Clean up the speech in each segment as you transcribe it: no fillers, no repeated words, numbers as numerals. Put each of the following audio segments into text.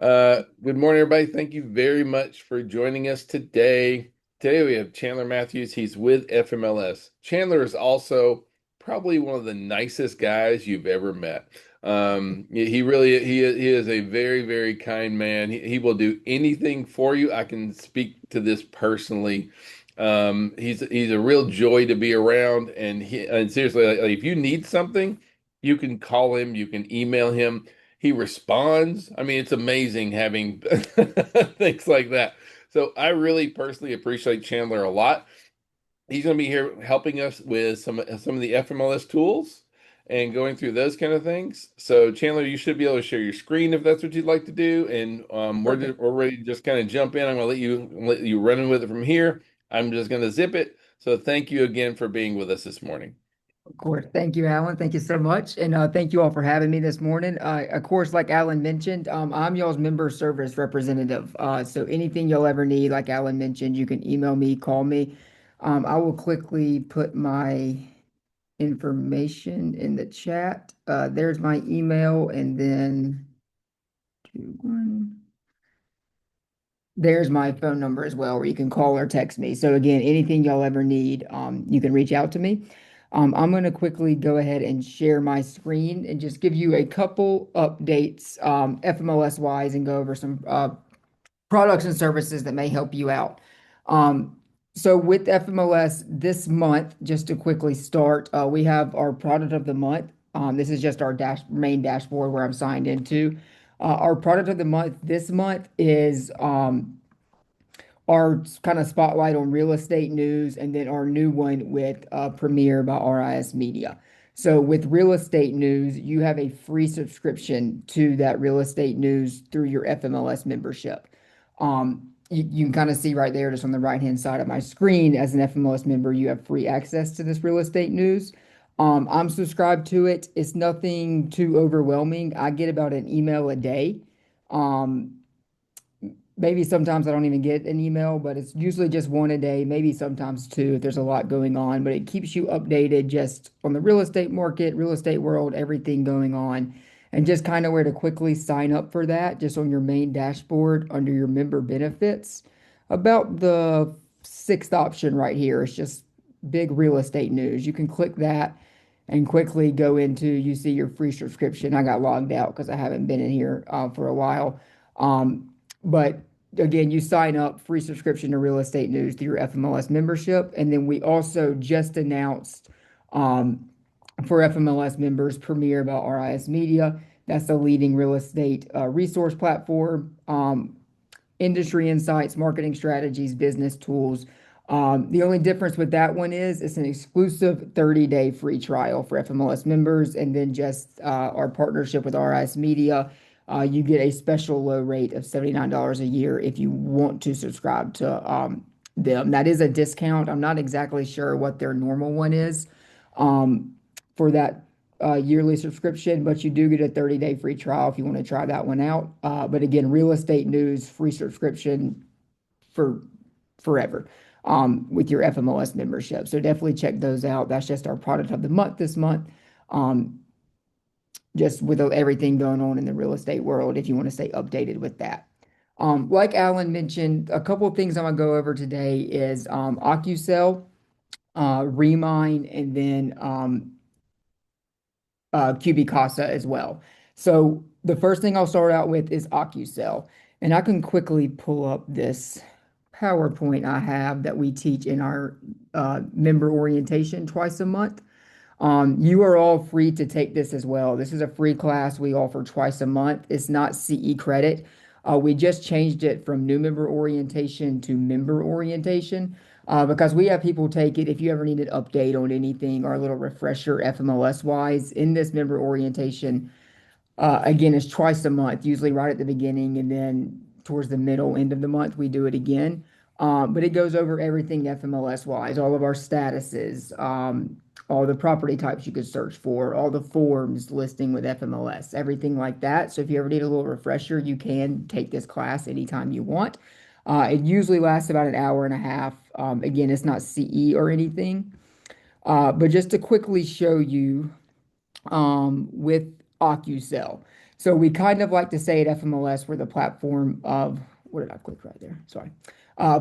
Good morning, everybody. Thank you very much for joining us today. Today we have Chandler Matthews. He's with FMLS. Chandler is also probably one of the nicest guys you've ever met. He really he is a very, very kind man. He will do anything for you. I can speak to this personally. He's a real joy to be around, and seriously, like, if you need something, you can call him, you can email him. He responds. I mean, it's amazing having things like that. So I really personally appreciate Chandler a lot. He's going to be here helping us with some of the FMLS tools and going through those kind of things. So Chandler, you should be able to share your screen if that's what you'd like to do, and Perfect. we're ready to just kind of jump in. I'm going to let you run with it from here. I'm just going to zip it. So thank you again for being with us this morning. Of course. Thank you, Alan. Thank you so much. And thank you all for having me this morning. Of course, like Alan mentioned, I'm y'all's member service representative. So anything you'll ever need, like Alan mentioned, you can email me, call me. I will quickly put my information in the chat. There's my email, and then 21. There's my phone number as well, where you can call or text me. So again, anything y'all ever need, you can reach out to me. I'm going to quickly go ahead and share my screen and just give you a couple updates, FMLS wise, and go over some products and services that may help you out. Um, so with FMLS this month, just to quickly start, we have our product of the month. This is just our main dashboard where I'm signed into. Our product of the month this month is our kind of spotlight on real estate news, and then our new one with Premiere by RIS Media. So with real estate news, you have a free subscription to that real estate news through your FMLS membership. You can kind of see right there, just on the right-hand side of my screen, as an FMLS member, you have free access to this real estate news. I'm subscribed to it. It's nothing too overwhelming. I get about an email a day. Um, Maybe sometimes I don't even get an email, but it's usually just one a day, maybe sometimes two if there's a lot going on. But it keeps you updated just on the real estate market, real estate world, everything going on, and just kind of where to quickly sign up for that, just on your main dashboard under your member benefits. About the sixth option right here, it's just big real estate news. You can click that and quickly go into, you see your free subscription. I got logged out because I haven't been in here for a while. But again, you sign up, free subscription to real estate news through your FMLS membership. And then we also just announced um, for FMLS members, Premiere by RIS Media. That's the leading real estate resource platform. Industry insights, marketing strategies, business tools. The only difference with that one is it's an exclusive 30-day free trial for FMLS members, and then just our partnership with RIS Media. You get a special low rate of $79 a year if you want to subscribe to them. That is a discount. I'm not exactly sure what their normal one is um, for that yearly subscription, but you do get a 30-day free trial if you want to try that one out. But again, real estate news, free subscription for forever with your FMLS membership. So definitely check those out. That's just our product of the month this month. Um, just with everything going on in the real estate world, if you want to stay updated with that. Like Alan mentioned, a couple of things I'm gonna go over today is Ocusell, Remine, and then QB Casa as well. So the first thing I'll start out with is Ocusell. And I can quickly pull up this PowerPoint I have that we teach in our member orientation twice a month. You are all free to take this as well. This is a free class we offer twice a month. It's not CE credit. We just changed it from new member orientation to member orientation because we have people take it. If you ever need an update on anything or a little refresher FMLS wise in this member orientation, again, it's twice a month, usually right at the beginning, and then towards the middle end of the month, we do it again. But it goes over everything FMLS wise, all of our statuses, all the property types you could search for, all the forms listing with FMLS, everything like that. So if you ever need a little refresher, you can take this class anytime you want. It usually lasts about an hour and a half. Again, it's not CE or anything. But just to quickly show you with Ocusell. So we kind of like to say at FMLS we're the platform of, what did I click right there? Sorry.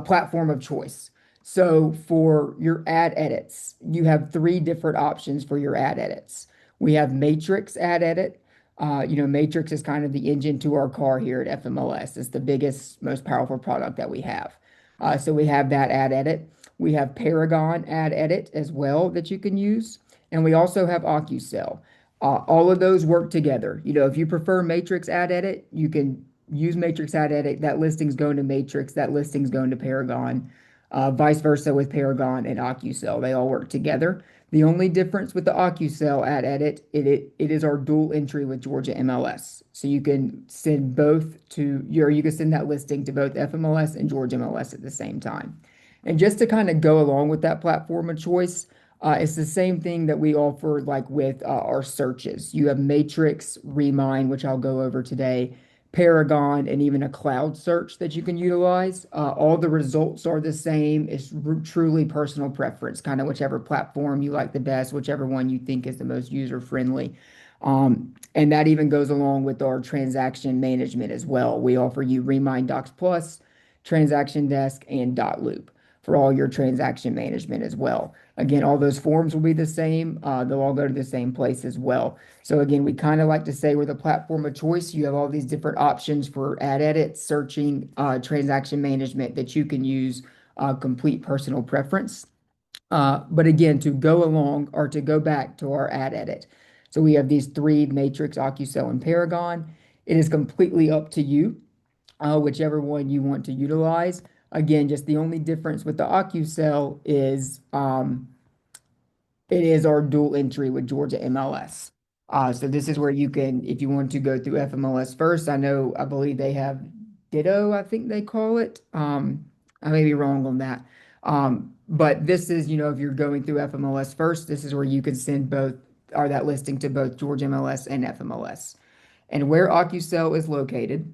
Platform of choice. So for your ad edits, you have three different options for your ad edits. We have Matrix ad edit. Matrix is kind of the engine to our car here at FMLS. It's the biggest, most powerful product that we have. So we have that ad edit. We have Paragon ad edit as well that you can use. And we also have Ocusell. All of those work together. If you prefer Matrix Ad Edit, you can use Matrix Ad Edit. That listing's going to Matrix. That listing's going to Paragon. Vice versa with Paragon and Ocusell. They all work together. The only difference with the Ocusell Ad Edit, it is our dual entry with Georgia MLS. So you can send you can send that listing to both FMLS and Georgia MLS at the same time. And just to kind of go along with that platform of choice, it's the same thing that we offer like with our searches. You have Matrix, Remine, which I'll go over today, Paragon, and even a cloud search that you can utilize. All the results are the same. It's truly personal preference, kind of whichever platform you like the best, whichever one you think is the most user friendly. And that even goes along with our transaction management as well. We offer you Remine Docs Plus, Transaction Desk, and Dot Loop for all your transaction management as well. Again, all those forms will be the same. They'll all go to the same place as well. So again, we kind of like to say we're the platform of choice. You have all these different options for ad edit, searching, transaction management that you can use complete personal preference. But again, to go along or to go back to our ad edit. So we have these three Matrix, Ocusell, and Paragon. It is completely up to you, whichever one you want to utilize. Again, just the only difference with the Ocusell is it is our dual entry with Georgia MLS. So this is where you can, if you want to go through FMLS first, I believe they have Ditto, I think they call it. I may be wrong on that. But this is, if you're going through FMLS first, this is where you can send both, or that listing to both Georgia MLS and FMLS. And where Ocusell is located,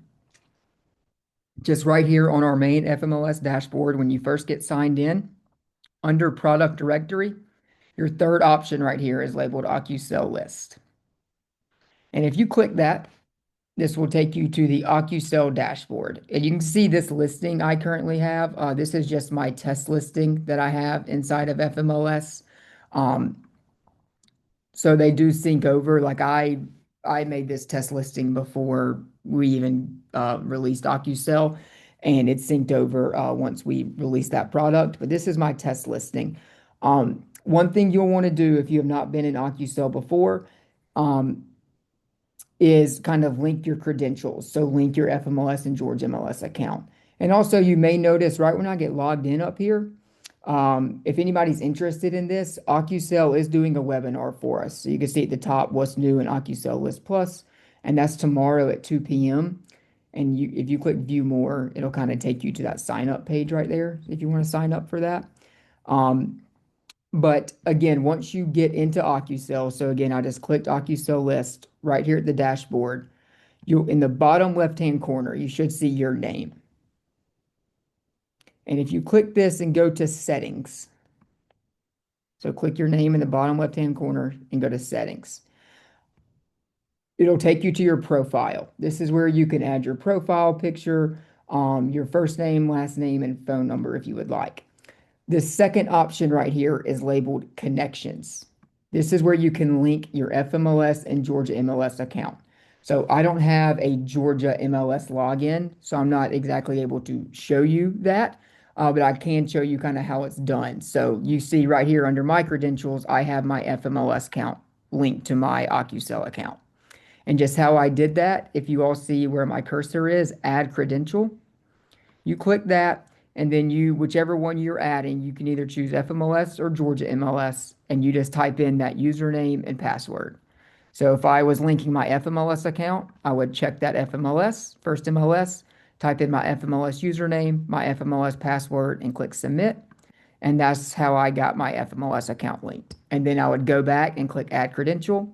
just right here on our main FMLS dashboard, when you first get signed in, under product directory, your third option right here is labeled Ocusell list. And if you click that, this will take you to the Ocusell dashboard. And you can see this listing I currently have. This is just my test listing that I have inside of FMLS. Um, so they do sync over. Like I made this test listing before we even released Ocusell, and it synced over once we released that product. But this is my test listing. One thing you'll want to do if you have not been in Ocusell before is kind of link your credentials. So link your FMLS and Georgia MLS account. And also you may notice right when I get logged in up here, if anybody's interested in this, Ocusell is doing a webinar for us. So you can see at the top what's new in Ocusell List Plus, and that's tomorrow at 2 p.m. And if you click view more, it'll kind of take you to that sign up page right there if you want to sign up for that. But again, once you get into Ocusell, so again, I just clicked Ocusell list right here at the dashboard. You in the bottom left-hand corner, you should see your name. And if you click this and go to settings, so click your name in the bottom left-hand corner and go to settings. It'll take you to your profile. This is where you can add your profile picture, your first name, last name, and phone number if you would like. The second option right here is labeled connections. This is where you can link your FMLS and Georgia MLS account. So I don't have a Georgia MLS login, so I'm not exactly able to show you that, but I can show you kind of how it's done. So you see right here under my credentials, I have my FMLS account linked to my Ocusell account. And just how I did that, if you all see where my cursor is, add credential, you click that, and then whichever one you're adding, you can either choose FMLS or Georgia MLS, and you just type in that username and password. So if I was linking my FMLS account, I would check that FMLS, first MLS, type in my FMLS username, my FMLS password, and click submit. And that's how I got my FMLS account linked. And then I would go back and click add credential,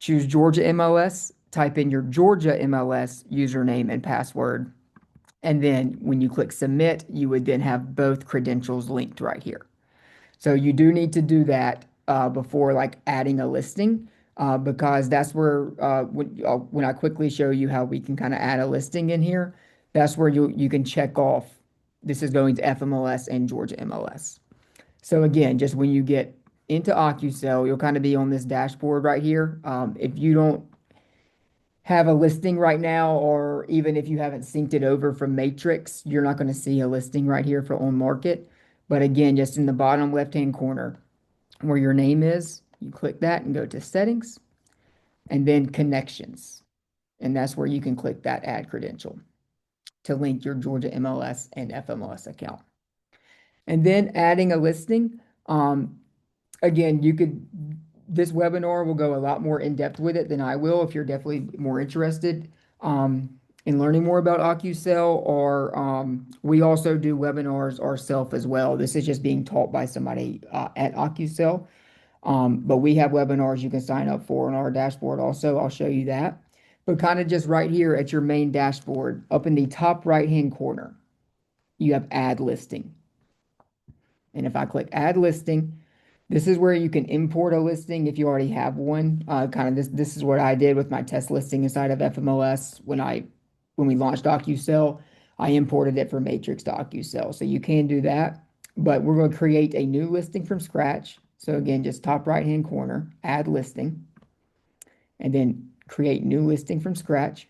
choose Georgia MLS, type in your Georgia MLS username and password. And then when you click submit, you would then have both credentials linked right here. So you do need to do that before like adding a listing. because that's where when I quickly show you how we can kind of add a listing in here, that's where you can check off this is going to FMLS and Georgia MLS. So again, just when you get into Ocusell, you'll kind of be on this dashboard right here. If you don't have a listing right now, or even if you haven't synced it over from Matrix, you're not going to see a listing right here for on market. But again, just in the bottom left-hand corner where your name is, you click that and go to settings and then connections. And that's where you can click that add credential to link your Georgia MLS and FMLS account. And then adding a listing. Again, this webinar will go a lot more in depth with it than I will if you're definitely more interested in learning more about Ocusell, or we also do webinars ourselves as well. This is just being taught by somebody at Ocusell. But we have webinars you can sign up for on our dashboard also. I'll show you that. But kind of just right here at your main dashboard, up in the top right-hand corner, you have add listing. And if I click add listing, this is where you can import a listing if you already have one. Kind of this is what I did with my test listing inside of FMLS when we launched Ocusell. I imported it from Matrix to Ocusell. So you can do that, but we're going to create a new listing from scratch. So again, just top right hand corner, add listing, and then create new listing from scratch.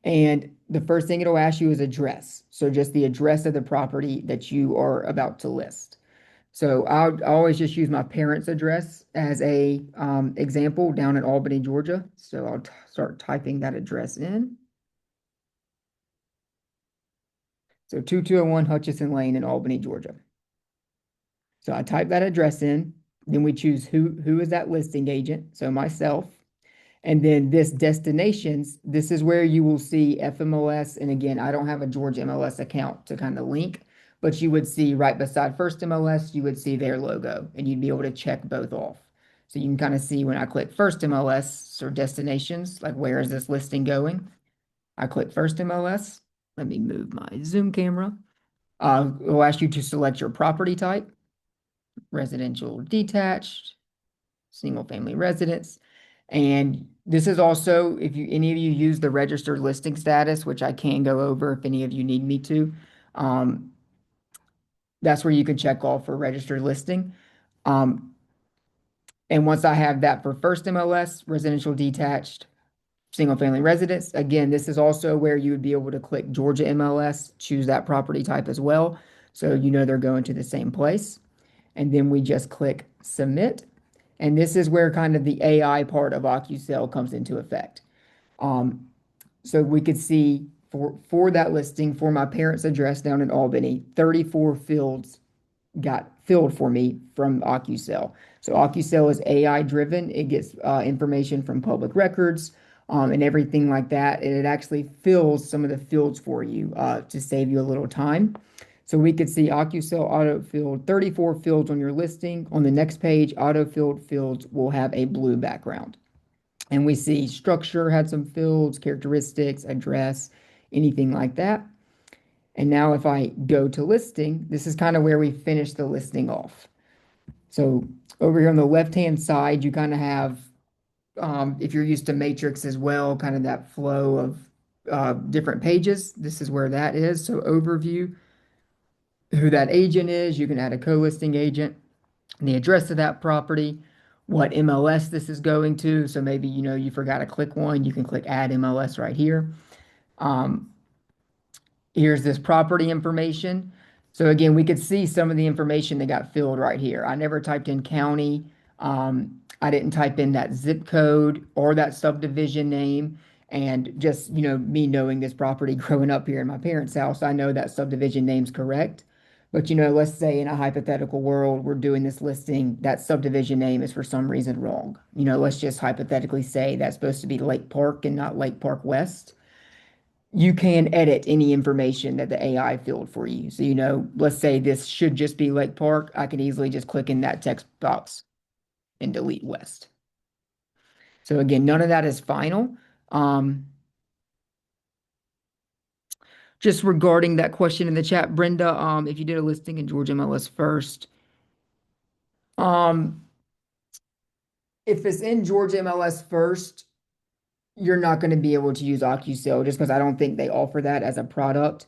And the first thing it'll ask you is address. So just the address of the property that you are about to list. So I'll always just use my parents' address as a example down in Albany, Georgia. So I'll start typing that address in. So 2201 Hutchison Lane in Albany, Georgia. So I type that address in. Then we choose who is that listing agent. So myself. And then this destinations, this is where you will see FMLS. And again, I don't have a Georgia MLS account to kind of link, but you would see right beside First MLS, you would see their logo and you'd be able to check both off. So you can kind of see when I click First MLS or destinations, like where is this listing going? I click First MLS. Let me move my zoom camera. It'll ask you to select your property type, residential detached, single family residence. And this is also, if you any of you use the registered listing status, which I can go over if any of you need me to, um, that's where you can check off for registered listing. Um, and once I have that for first MLS, residential detached, single family residence, again, this is also where you would be able to click Georgia MLS, choose that property type as well. So you know they're going to the same place. And then we just click submit. And this is where kind of the AI part of Ocusell comes into effect. Um, so we could see for that listing for my parents' address down in Albany, 34 fields got filled for me from Ocusell. So Ocusell is AI driven. It gets information from public records and everything like that. And it actually fills some of the fields for you to save you a little time. So we could see Ocusell auto-filled 34 fields on your listing. On the next page, auto-filled fields will have a blue background. And we see structure had some fields, characteristics, address, anything like that. And now if I go to listing, this is kind of where we finish the listing off. So over here on the left-hand side, you kind of have, if you're used to Matrix as well, kind of that flow of different pages. This is where that is. So overview, who that agent is. You can add a co-listing agent, the address of that property, what MLS this is going to. So maybe, you forgot to click one, you can click add MLS right here. Um, Here's this property information. So again, we could see some of the information that got filled right here. I never typed in county. I didn't type in that zip code or that subdivision name. And just, me knowing this property growing up here in my parents' house, I know that subdivision name's correct. But, let's say in a hypothetical world, we're doing this listing, that subdivision name is for some reason wrong. Let's just hypothetically say that's supposed to be Lake Park and not Lake Park West. You can edit any information that the AI filled for you. So, let's say this should just be Lake Park. I can easily just click in that text box and delete West. So again, none of that is final. Just regarding that question in the chat, Brenda, if you did a listing in Georgia MLS first, um, If it's in Georgia MLS first, you're not going to be able to use Ocusell just because I don't think they offer that as a product.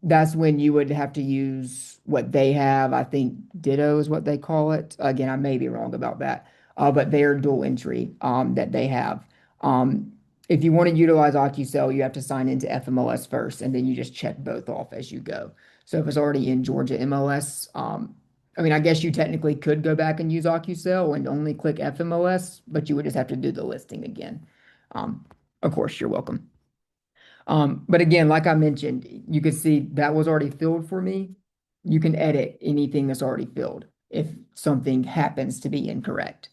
That's when you would have to use what they have. I think Ditto is what they call it. Again, I may be wrong about that, but they are dual entry that they have. Um, if you want to utilize Ocusell, you have to sign into FMLS first, and then you just check both off as you go. So if it's already in Georgia MLS, I mean, I guess you technically could go back and use Ocusell and only click FMLS, but you would just have to do the listing again. Um, of course, you're welcome. But again, like I mentioned, you can see that was already filled for me. You can edit anything that's already filled if something happens to be incorrect.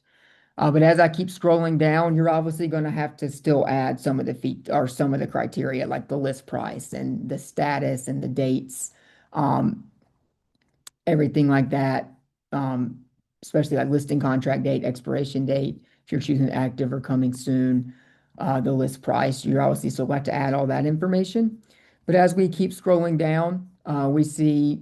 But as I keep scrolling down, you're obviously going to have to still add some of the feet or some of the criteria, like the list price and the status and the dates. Um, Everything like that, um, especially like listing contract date, expiration date, if you're choosing active or coming soon, the list price, you're obviously still got to add all that information. But as we keep scrolling down, we see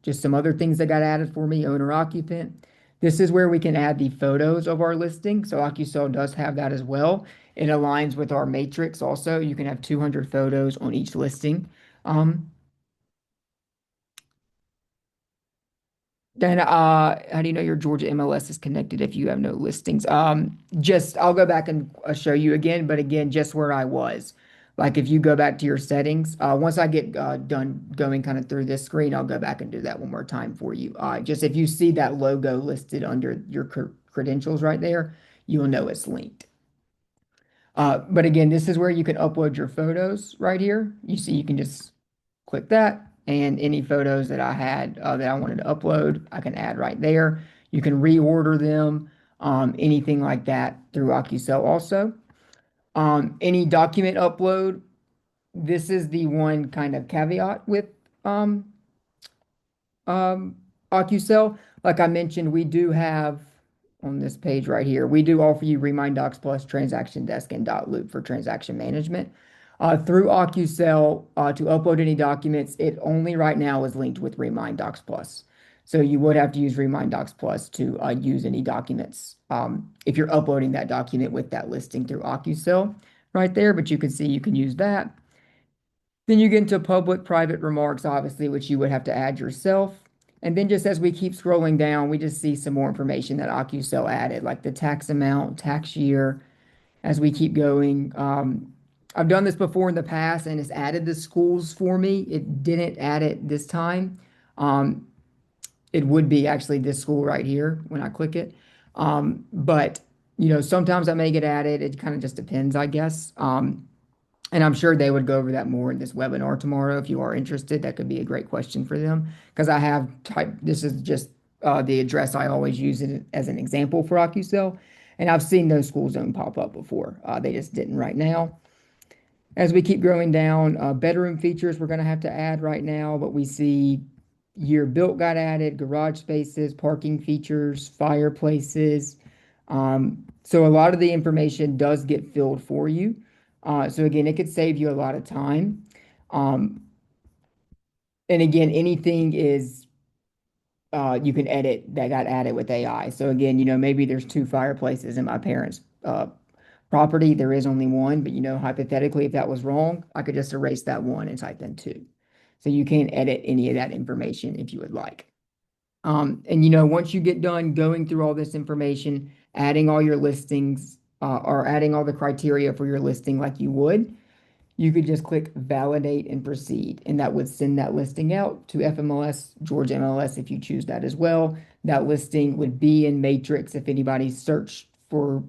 just some other things that got added for me, owner occupant. This is where we can add the photos of our listing. So Ocusell does have that as well. It aligns with our matrix also. You can have 200 photos on each listing. Um, Then, how do you know your Georgia MLS is connected if you have no listings? Just I'll go back and show you again, but again, just where I was. Like if you go back to your settings, once I get done going kind of through this screen, I'll go back and do that one more time for you. Just if you see that logo listed under your credentials right there, you will know it's linked. But again, this is where you can upload your photos right here. You see, you can just click that, and any photos that I had that I wanted to upload, I can add right there. You can reorder them, anything like that through Ocusell also. Any document upload, this is the one kind of caveat with um, um, Ocusell. Like I mentioned, we do have on this page right here, we do offer you Remine Docs Plus, Transaction Desk, and Dot Loop for transaction management. Through Ocusell, to upload any documents, it only right now is linked with Remine Docs Plus. So you would have to use Remine Docs Plus to use any documents if you're uploading that document with that listing through Ocusell right there. But you can see you can use that. Then you get into public private remarks, obviously, which you would have to add yourself. And then just as we keep scrolling down, we just see some more information that OccuCell added, like the tax amount, tax year, as we keep going. I've done this before in the past and it's added the schools for me. It didn't add it this time. Um, it would be actually this school right here when I click it. But, sometimes I may get added. It kind of just depends, I guess. And I'm sure they would go over that more in this webinar tomorrow. If you are interested, that could be a great question for them because I have typed, this is just the address I always use it as an example for OccuCell. And I've seen those school zone pop up before. They just didn't right now. As we keep growing down, bedroom features we're going to have to add right now, but we see year built got added, garage spaces, parking features, fireplaces. So a lot of the information does get filled for you. So again, it could save you a lot of time. Um, and again, anything is you can edit that got added with AI. So again, maybe there's two fireplaces in my parents' property. There is only one, but hypothetically, if that was wrong, I could just erase that one and type in two. So you can edit any of that information if you would like. And once you get done going through all this information, adding all your listings, or adding all the criteria for your listing like you would, you could just click validate and proceed, and that would send that listing out to FMLS, Georgia MLS if you choose that as well. That listing would be in Matrix if anybody searched for,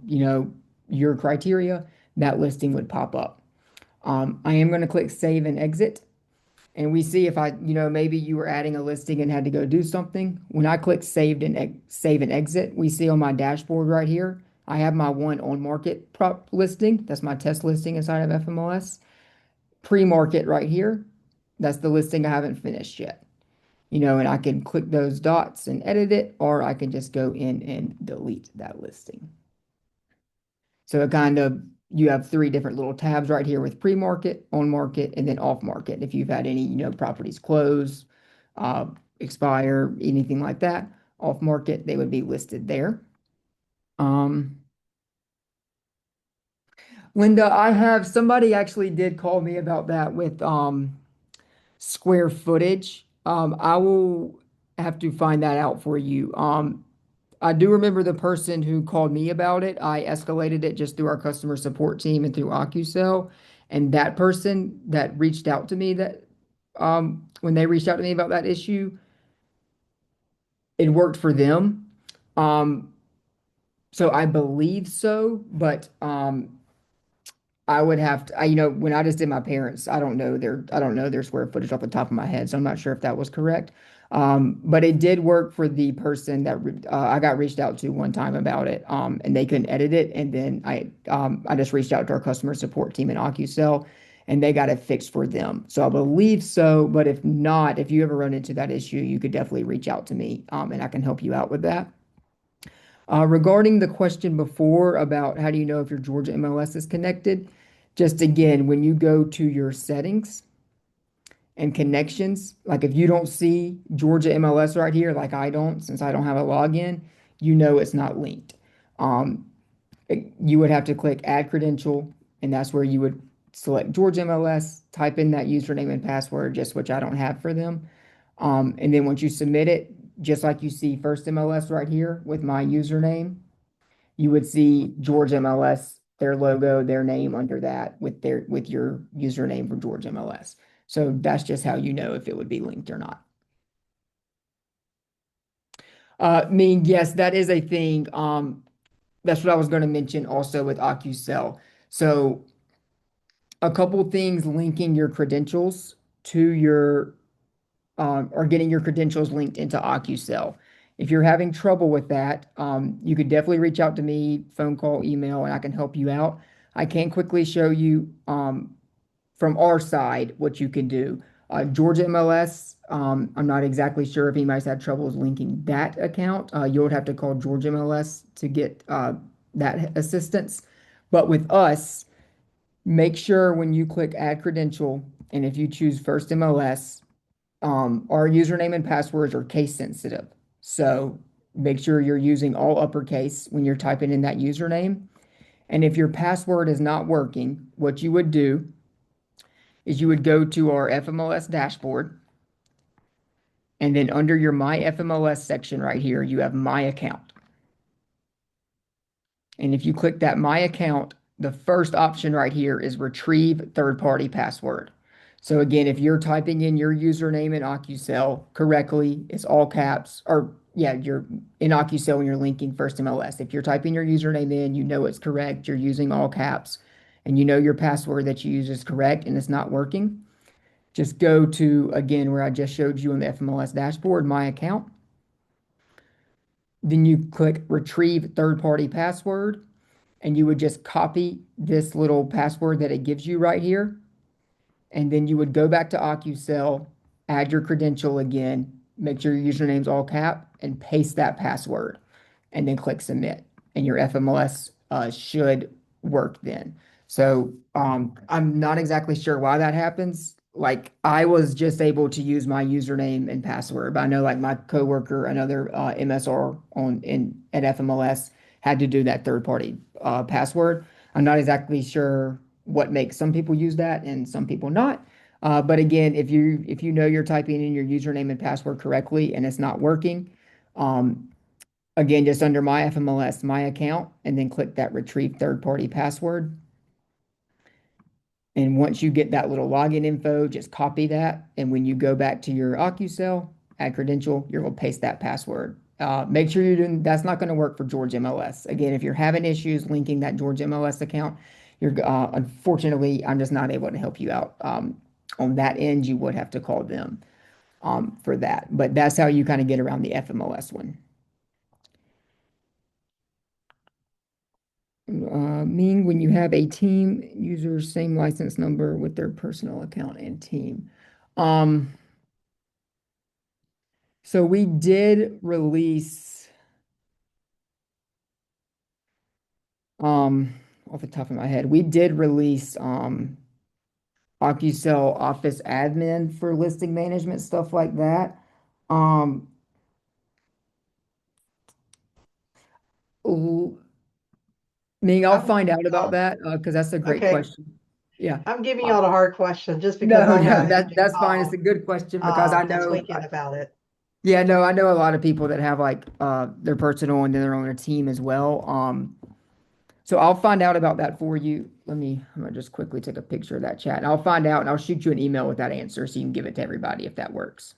your criteria, that listing would pop up. I am going to click save and exit. And we see if maybe you were adding a listing and had to go do something. When I click save and exit, we see on my dashboard right here, I have my one on market prop listing. That's my test listing inside of FMLS. Pre-market right here. That's the listing I haven't finished yet. And I can click those dots and edit it, or I can just go in and delete that listing. So it kind of, you have three different little tabs right here with pre-market, on market, and then off market. If you've had any, properties close, expire, anything like that, off market, they would be listed there. Um, Linda, I have somebody actually did call me about that with square footage. I will have to find that out for you. I do remember the person who called me about it. I escalated it just through our customer support team and through Ocusell. And that person that reached out to me that when they reached out to me about that issue, it worked for them. Um, so I believe so, but I would have to, when I just did my parents, I don't know their square footage off the top of my head, so I'm not sure if that was correct. But it did work for the person that I got reached out to one time about it, and they couldn't edit it, and then I just reached out to our customer support team in OcuCell, and they got it fixed for them. So I believe so, but if not, if you ever run into that issue, you could definitely reach out to me, and I can help you out with that. Regarding the question before about how do you know if your Georgia MLS is connected, just again, when you go to your settings and connections, like if you don't see Georgia MLS right here, like I don't, since I don't have a login, you know it's not linked. Um, you would have to click add credential, and that's where you would select Georgia MLS, type in that username and password, just which I don't have for them. And then once you submit it, just like you see First MLS right here with my username, you would see George MLS, their logo, their name under that with your username for George MLS. So that's just how you know if it would be linked or not. I mean, yes, that is a thing. That's what I was going to mention also with OcuCell. So a couple things linking your credentials to your or getting your credentials linked into OcuCell. If you're having trouble with that, you could definitely reach out to me, phone call, email, and I can help you out. I can quickly show you from our side what you can do. Georgia MLS, I'm not exactly sure if anybody's had troubles linking that account. You would have to call Georgia MLS to get that assistance. But with us, make sure when you click add credential, and if you choose First MLS, our username and passwords are case sensitive. So make sure you're using all uppercase when you're typing in that username. And if your password is not working, what you would do is you would go to our FMLS dashboard. And then under your My FMLS section right here, you have My Account. And if you click that My Account, the first option right here is Retrieve Third-Party Password. So again, if you're typing in your username in Ocusell correctly, it's all caps, or yeah, you're in Ocusell when you're linking First MLS. If you're typing your username in, you know it's correct, you're using all caps, and you know your password that you use is correct and it's not working, just go to, again, where I just showed you on the FMLS dashboard, My Account. Then you click Retrieve Third-Party Password, and you would just copy this little password that it gives you right here. And then you would go back to OcuCell, add your credential again, make sure your username's all cap, and paste that password, and then click submit. And your FMLS should work then. So I'm not exactly sure why that happens. Like I was just able to use my username and password, but I know like my coworker, another MSR on in at FMLS, had to do that third party password. I'm not exactly sure what makes some people use that and some people not. But again, if you know you're typing in your username and password correctly and it's not working, um, again, just under My FMLS, My Account, and then click that Retrieve Third-Party Password. And once you get that little login info, just copy that. And when you go back to your OcuCell, add credential, you're going to paste that password. Make sure you're doing, that's not going to work for George MLS. Again, if you're having issues linking that George MLS account, unfortunately, I'm just not able to help you out. On that end, you would have to call them for that. But that's how you kind of get around the FMLS one. Mean when you have a team user same license number with their personal account and team. Um, so we did release off the top of my head, we did release Ocusell Office Admin for listing management, stuff like that. Um, Ming, I'll I'm find giving out about y'all, that because that's a great okay, question. Yeah. I'm giving Uh, y'all the hard question just because no, I had no, an agent that's fine. It's a call good question because I this know, weekend about it. yeah, no, I know a lot of people that have like their personal and then they're on a team as well. So I'll find out about that for you. I'm gonna just quickly take a picture of that chat and I'll find out and I'll shoot you an email with that answer so you can give it to everybody if that works.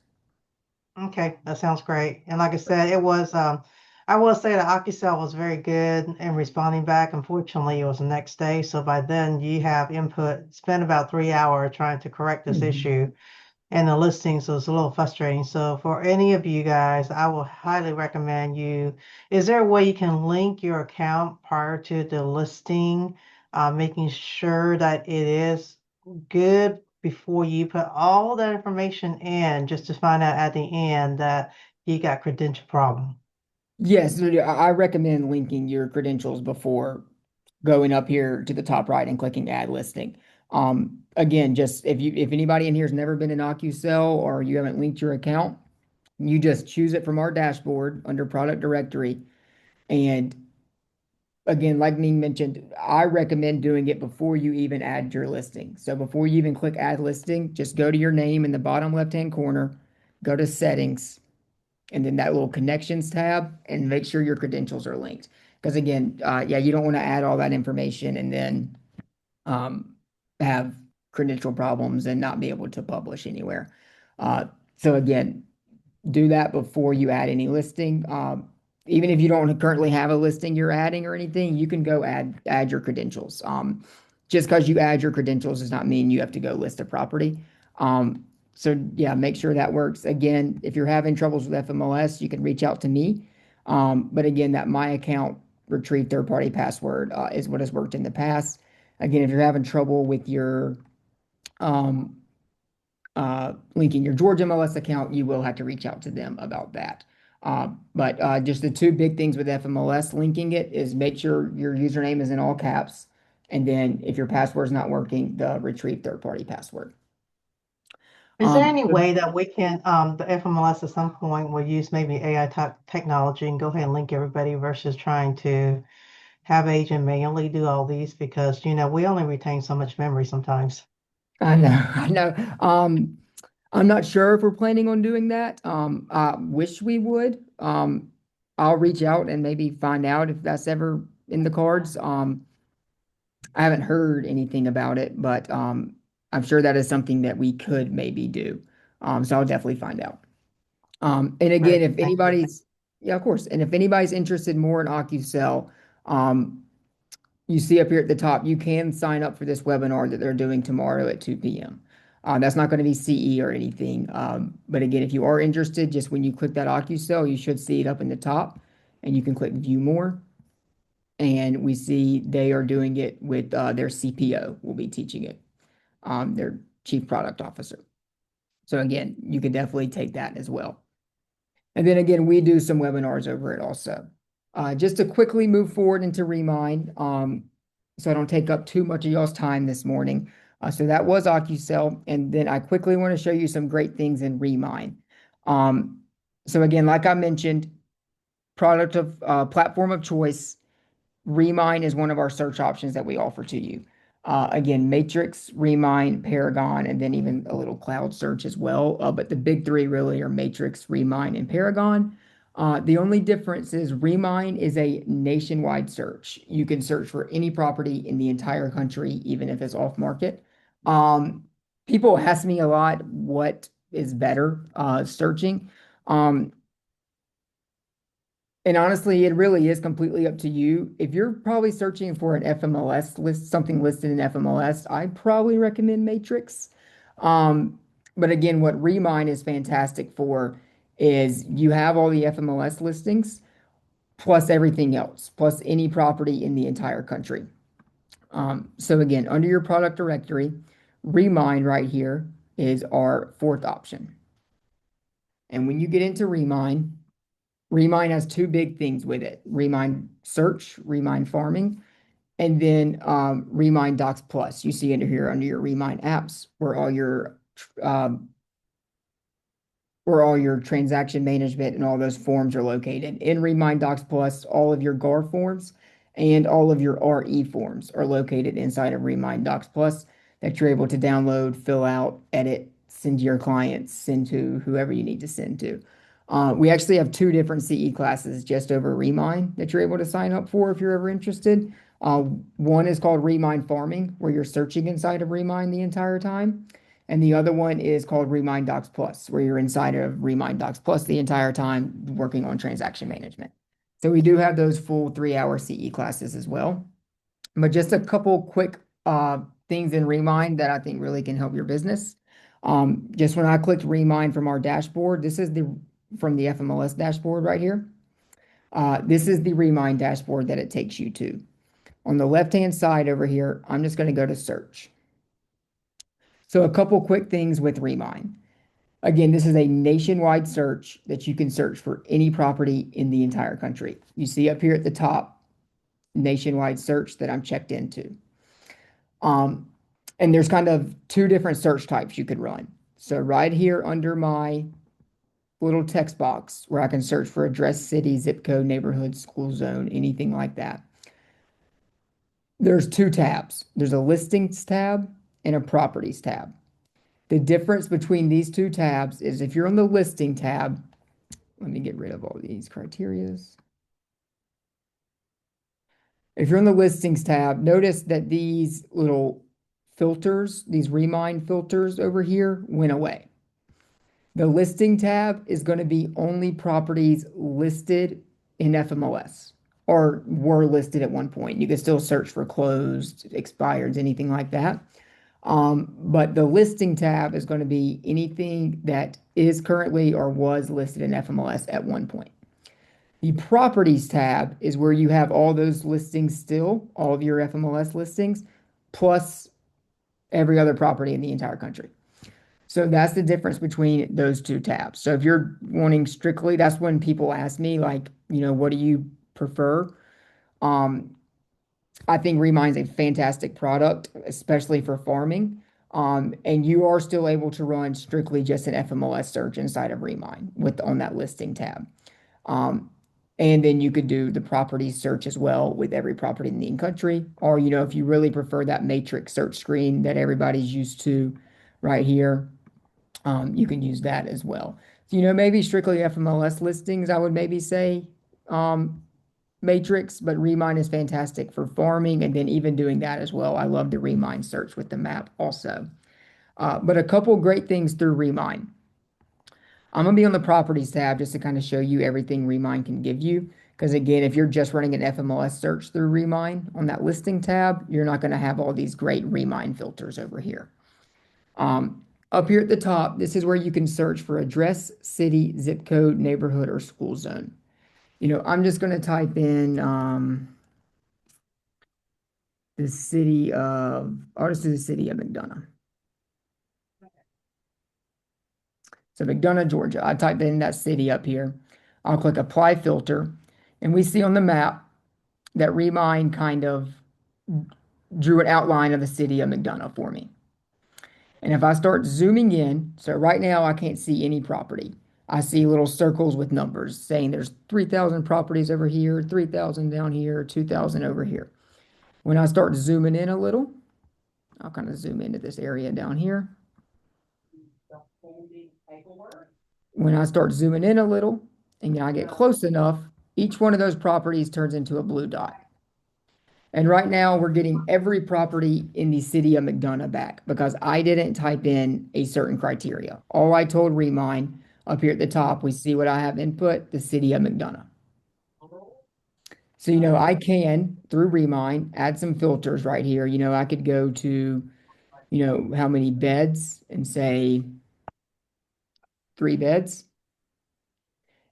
Okay, that sounds great. And like I said, it was I will say that Ocusell was very good in responding back. Unfortunately, it was the next day, so by then you have input. Spent about 3 hours trying to correct this Mhm. issue and the listings was a little frustrating. So for any of you guys, I will highly recommend you. Is there a way you can link your account prior to the listing, making sure that it is good before you put all that information in, just to find out at the end that you got credential problem? Yes, no, yeah, I recommend linking your credentials before going up here to the top right and clicking add listing. Again, just if anybody in here has never been in Ocusell or you haven't linked your account, you just choose it from our dashboard under product directory. And again, like Ning mentioned, I recommend doing it before you even add your listing. So before you even click add listing, just go to your name in the bottom left-hand corner, go to settings, and then that little connections tab and make sure your credentials are linked. Because again, yeah, you don't want to add all that information and then um, have credential problems and not be able to publish anywhere. Uh, so again, do that before you add any listing. Even if you don't currently have a listing you're adding or anything, you can go add your credentials. Just because you add your credentials does not mean you have to go list a property. Um, so yeah, make sure that works. Again, if you're having troubles with FMLS, you can reach out to me. But again, that my account retrieve third-party password is what has worked in the past. Again, if you're having trouble with your um, linking your Georgia MLS account, you will have to reach out to them about that. But just the two big things with FMLS linking it is make sure your username is in all caps. And then if your password is not working, the retrieve third party password. Is there Um, any way that we can, the FMLS at some point will use maybe AI technology and go ahead and link everybody versus trying to have agent manually do all these because we only retain so much memory sometimes. I know, I know. I'm not sure if we're planning on doing that. I wish we would. I'll reach out and maybe find out if that's ever in the cards. I haven't heard anything about it, but I'm sure that is something that we could maybe do. So I'll definitely find out. And again, Great, if thank you. anybody's, yeah, of course. And if anybody's interested more in Ocusell, um, you see up here at the top, you can sign up for this webinar that they're doing tomorrow at 2 p.m. That's not going to be CE or anything. But again, if you are interested, just when you click that Ocusell, you should see it up in the top and you can click view more. And we see they are doing it with their CPO will be teaching it, their chief product officer. So again, you could definitely take that as well. And then again, we do some webinars over it also. Just to quickly move forward into Remine, so I don't take up too much of y'all's time this morning. So that was Ocusell, and then I quickly want to show you some great things in Remine. Um, so again, like I mentioned, product of platform of choice. Remine is one of our search options that we offer to you. Again, Matrix, Remine, Paragon, and then even a little cloud search as well. But the big three really are Matrix, Remine, and Paragon. The only difference is Remine is a nationwide search. You can search for any property in the entire country, even if it's off market. Um, People ask me a lot what is better searching. Um, and honestly, it really is completely up to you. If you're probably searching for an FMLS list, something listed in FMLS, I probably recommend Matrix. Um, but again, what Remine is fantastic for is you have all the FMLS listings plus everything else, plus any property in the entire country. So again, under your product directory, Remine right here is our fourth option. And when you get into Remine, Remine has two big things with it. Remine Search, Remine Farming, and then Remine Docs Plus. You see under here under your Remine apps um, where all your transaction management and all those forms are located. In Remine Docs Plus, all of your GAR forms and all of your RE forms are located inside of Remine Docs Plus that you're able to download, fill out, edit, send to your clients, send to whoever you need to send to. We actually have two different CE classes just over Remine that you're able to sign up for if you're ever interested. One is called Remine Farming, where you're searching inside of Remine the entire time. And the other one is called Remine Docs Plus, where you're inside of Remine Docs Plus the entire time working on transaction management. So we do have those full 3-hour CE classes as well. But just a couple quick things in Remine that I think really can help your business. Just when I clicked Remine from our dashboard, this is from the FMLS dashboard right here. This is the Remine dashboard that it takes you to. On the left-hand side over here, I'm just going to go to search. So a couple quick things with Remine. Again, this is a nationwide search that you can search for any property in the entire country. You see up here at the top, nationwide search that I'm checked into. And there's kind of two different search types you could run. So right here under my little text box where I can search for address, city, zip code, neighborhood, school zone, anything like that. There's two tabs. There's a listings tab and a properties tab. The difference between these two tabs is if you're on the listing tab, let me get rid of all these criterias. If you're on the listings tab, notice that these little filters, these Remine filters over here went away. The listing tab is going to be only properties listed in FMLS or were listed at one point. You can still search for closed, expired, anything like that. But the listing tab is going to be anything that is currently or was listed in FMLS at one point. The properties tab is where you have all those listings still, all of your FMLS listings, plus every other property in the entire country. So that's the difference between those two tabs. So if you're wanting strictly, that's when people ask me, like, what do you prefer? I think Remine's a fantastic product, especially for farming. And you are still able to run strictly just an FMLS search inside of Remine on that listing tab. And then you could do the property search as well with every property in the country. Or, if you really prefer that matrix search screen that everybody's used to right here, you can use that as well. So, maybe strictly FMLS listings, I would maybe say matrix, but Remine is fantastic for farming and then even doing that as well. I love the Remine search with the map also. But a couple great things through Remine. I'm going to be on the properties tab just to kind of show you everything Remine can give you. Because again, if you're just running an FMLS search through Remine on that listing tab, you're not going to have all these great Remine filters over here. Up here at the top, this is where you can search for address, city, zip code, neighborhood, or school zone. I'm just going to type in I'll just do the city of McDonough. So McDonough, Georgia. I typed in that city up here. I'll click apply filter. And we see on the map that Remine kind of drew an outline of the city of McDonough for me. And if I start zooming in, so right now I can't see any property. I see little circles with numbers saying there's 3,000 properties over here, 3,000 down here, 2,000 over here. When I start zooming in a little, I'll kind of zoom into this area down here. When I start zooming in a little and I get close enough, each one of those properties turns into a blue dot. And right now we're getting every property in the city of McDonough back because I didn't type in a certain criteria. All I told Remine up here at the top, we see what I have input, the city of McDonough. So, I can, through Remine, add some filters right here. I could go to, how many beds and say 3 beds.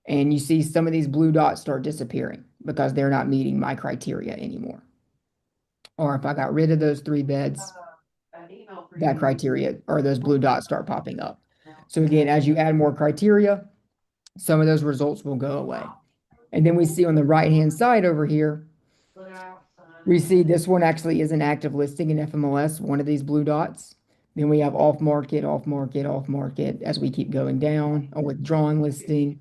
And you see some of these blue dots start disappearing because they're not meeting my criteria anymore. Or if I got rid of those 3 beds, that criteria or those blue dots start popping up. So again, as you add more criteria, some of those results will go away. And then we see on the right-hand side over here, we see this one actually is an active listing in FMLS, one of these blue dots. Then we have off market, off market, off market as we keep going down, a withdrawn listing.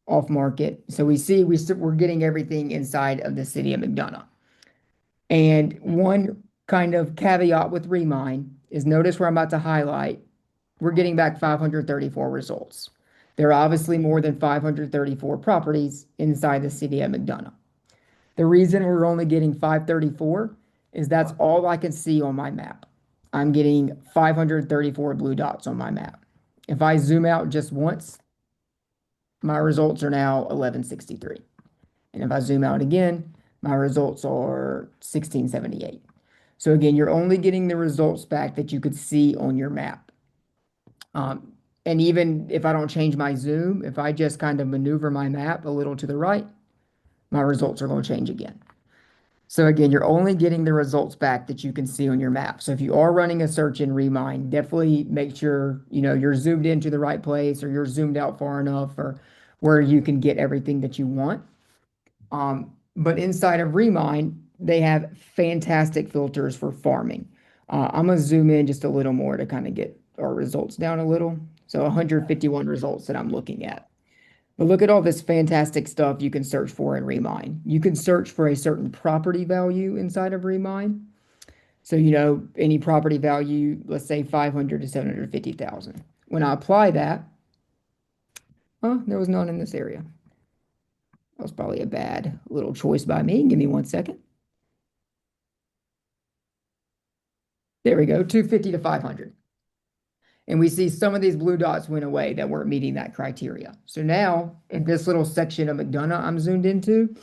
off market. So we're getting everything inside of the city of McDonough. And one kind of caveat with Remine is notice where I'm about to highlight, we're getting back 534 results. There are obviously more than 534 properties inside the city of McDonough. The reason we're only getting 534 is that's all I can see on my map. I'm getting 534 blue dots on my map. If I zoom out just once, my results are now 1163. And if I zoom out again, my results are 1678. So again, you're only getting the results back that you could see on your map. Um, and even if I don't change my zoom, if I just kind of maneuver my map a little to the right, my results are going to change again. So again, you're only getting the results back that you can see on your map. So if you are running a search in Remine, definitely make sure, you're zoomed into the right place or you're zoomed out far enough or where you can get everything that you want. But inside of Remine, they have fantastic filters for farming. I'm gonna zoom in just a little more to kind of get our results down a little. So 151 results that I'm looking at. But look at all this fantastic stuff you can search for in Remine. You can search for a certain property value inside of Remine. So, any property value, let's say 500 to 750,000. When I apply that, oh, there was none in this area. That was probably a bad little choice by me. Give me 1 second. There we go, 250 to 500. And we see some of these blue dots went away that weren't meeting that criteria. So now in this little section of McDonough I'm zoomed into,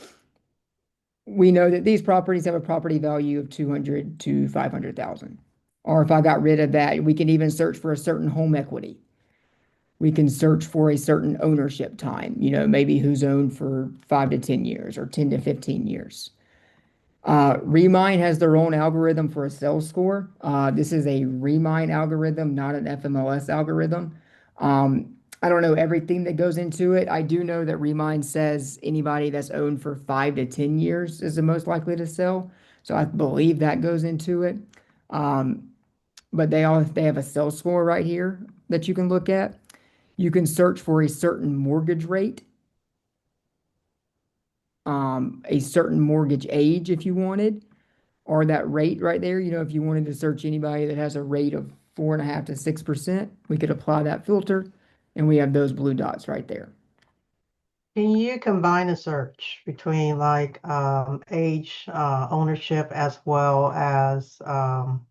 we know that these properties have a property value of 200 to 500,000. Or if I got rid of that, we can even search for a certain home equity. We can search for a certain ownership time, maybe who's owned for 5 to 10 years or 10 to 15 years. Remine has their own algorithm for a sales score. This is a Remine algorithm, not an FMLS algorithm. I don't know everything that goes into it. I do know that Remine says anybody that's owned for 5 to 10 years is the most likely to sell. So I believe that goes into it. But they have a sales score right here that you can look at. You can search for a certain mortgage rate, a certain mortgage age if you wanted, or that rate right there. If you wanted to search anybody that has a rate of 4.5% to 6%, we could apply that filter, and we have those blue dots right there. Can you combine a search between like age, ownership, as well as um,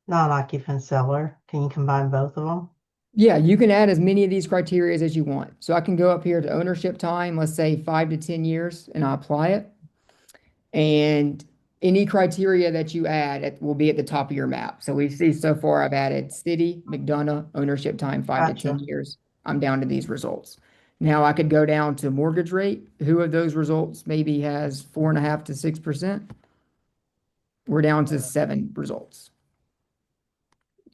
non-occupant seller? Can you combine both of them? Yeah, you can add as many of these criteria as you want. So I can go up here to ownership time, let's say 5 to 10 years, and I apply it. And any criteria that you add will be at the top of your map. So we see so far I've added city, McDonough, ownership time 5 to 10 Gotcha. years. I'm down to these results. Now I could go down to mortgage rate. Who of those results maybe has 4.5% to 6%? We're down to 7 results.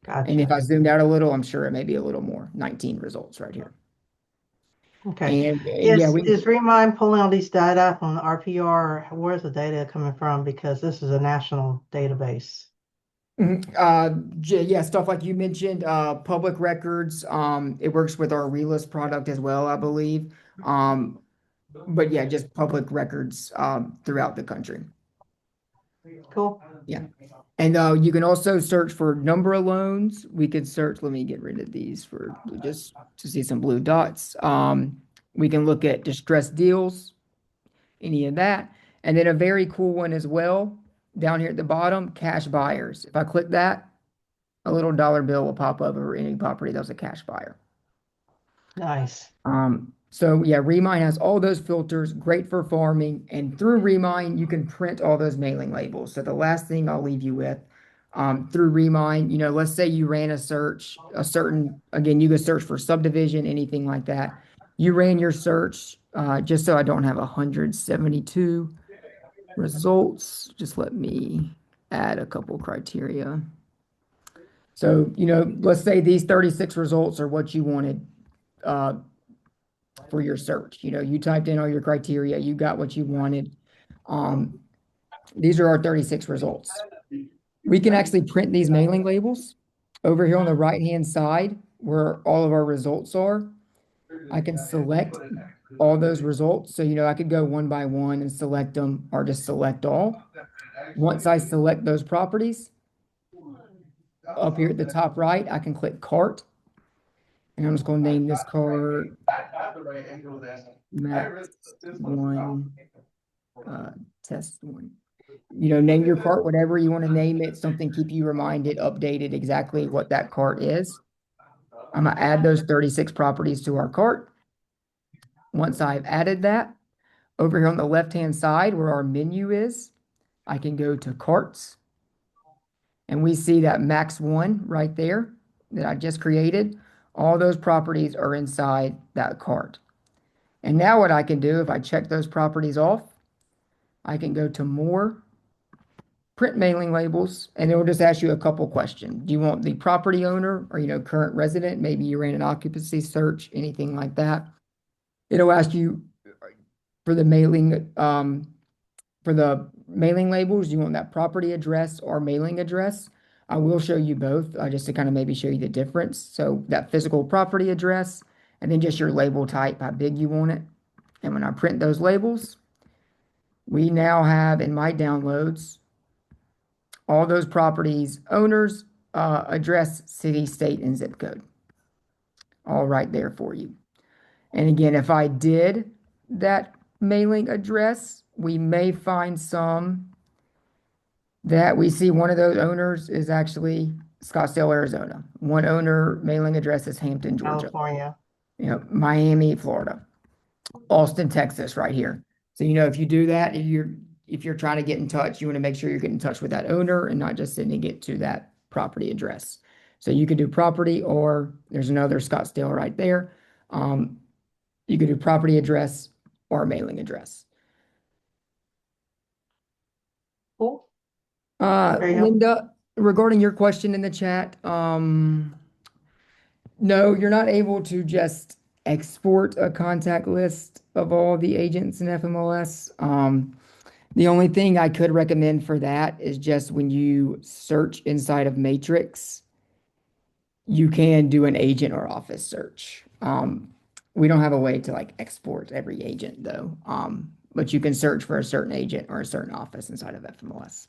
And if Gotcha. I zoomed out a little, I'm sure it may be a little more, 19 results right here. Okay. And yeah, Is Remine pulling all these data from the RPR? Where's the data coming from? Because this is a national database. Yeah, stuff like you mentioned, public records. It works with our Relist product as well, I believe. But yeah, just public records throughout the country. Cool. Yeah. And you can also search for number of loans. We could search, let me get rid of these for just to see some blue dots. We can look at distressed deals, any of that. And then a very cool one as well, down here at the bottom, cash buyers. If I click that, a little dollar bill will pop up over any property that was a cash buyer. Nice. So yeah, Remine has all those filters, great for farming, and through Remine, you can print all those mailing labels. So the last thing I'll leave you with, through Remine, let's say you ran a search, again, you could search for subdivision, anything like that. You ran your search, just so I don't have 172 results, just let me add a couple criteria. So, let's say these 36 results are what you wanted for your search. You typed in all your criteria, you got what you wanted. These are our 36 results. We can actually print these mailing labels Over here on the right-hand side, where all of our results are, I can select all those results. So, I could go one by one and select them or just select all. Once I select those properties, up here at the top right, I can click cart. And I'm just going to name this cart Max 1, uh, Test 1. Name your cart whatever you want to name it, something keep you reminded, updated exactly what that cart is. I'm going to add those 36 properties to our cart. Once I've added that, over here on the left-hand side where our menu is, I can go to carts, and we see that Max 1 right there that I just created. All those properties are inside that cart. And now what I can do, if I check those properties off, I can go to more, print mailing labels, and it will just ask you a couple questions. Do you want the property owner or, current resident? Maybe you ran an occupancy search, anything like that. It'll ask you for the mailing labels, do you want that property address or mailing address? I will show you both, just to kind of maybe show you the difference. So that physical property address, and then just your label type, how big you want it. And when I print those labels, we now have in my downloads all those properties, owners, address, city, state, and zip code, all right there for you. And again, if I did that mailing address, we may find some that we see one of those owners is actually Scottsdale, Arizona. One owner mailing address is Hampton, Georgia. California. Miami, Florida. Austin, Texas, right here. So, if you do that, if you're trying to get in touch, you want to make sure you're getting in touch with that owner and not just sending it to that property address. So you could do property, or there's another Scottsdale right there. You could do property address or mailing address. Cool. Very helpful. Linda, regarding your question in the chat, no, you're not able to just export a contact list of all the agents in FMLS. The only thing I could recommend for that is just when you search inside of Matrix, you can do an agent or office search. We don't have a way to like export every agent though, but you can search for a certain agent or a certain office inside of FMLS.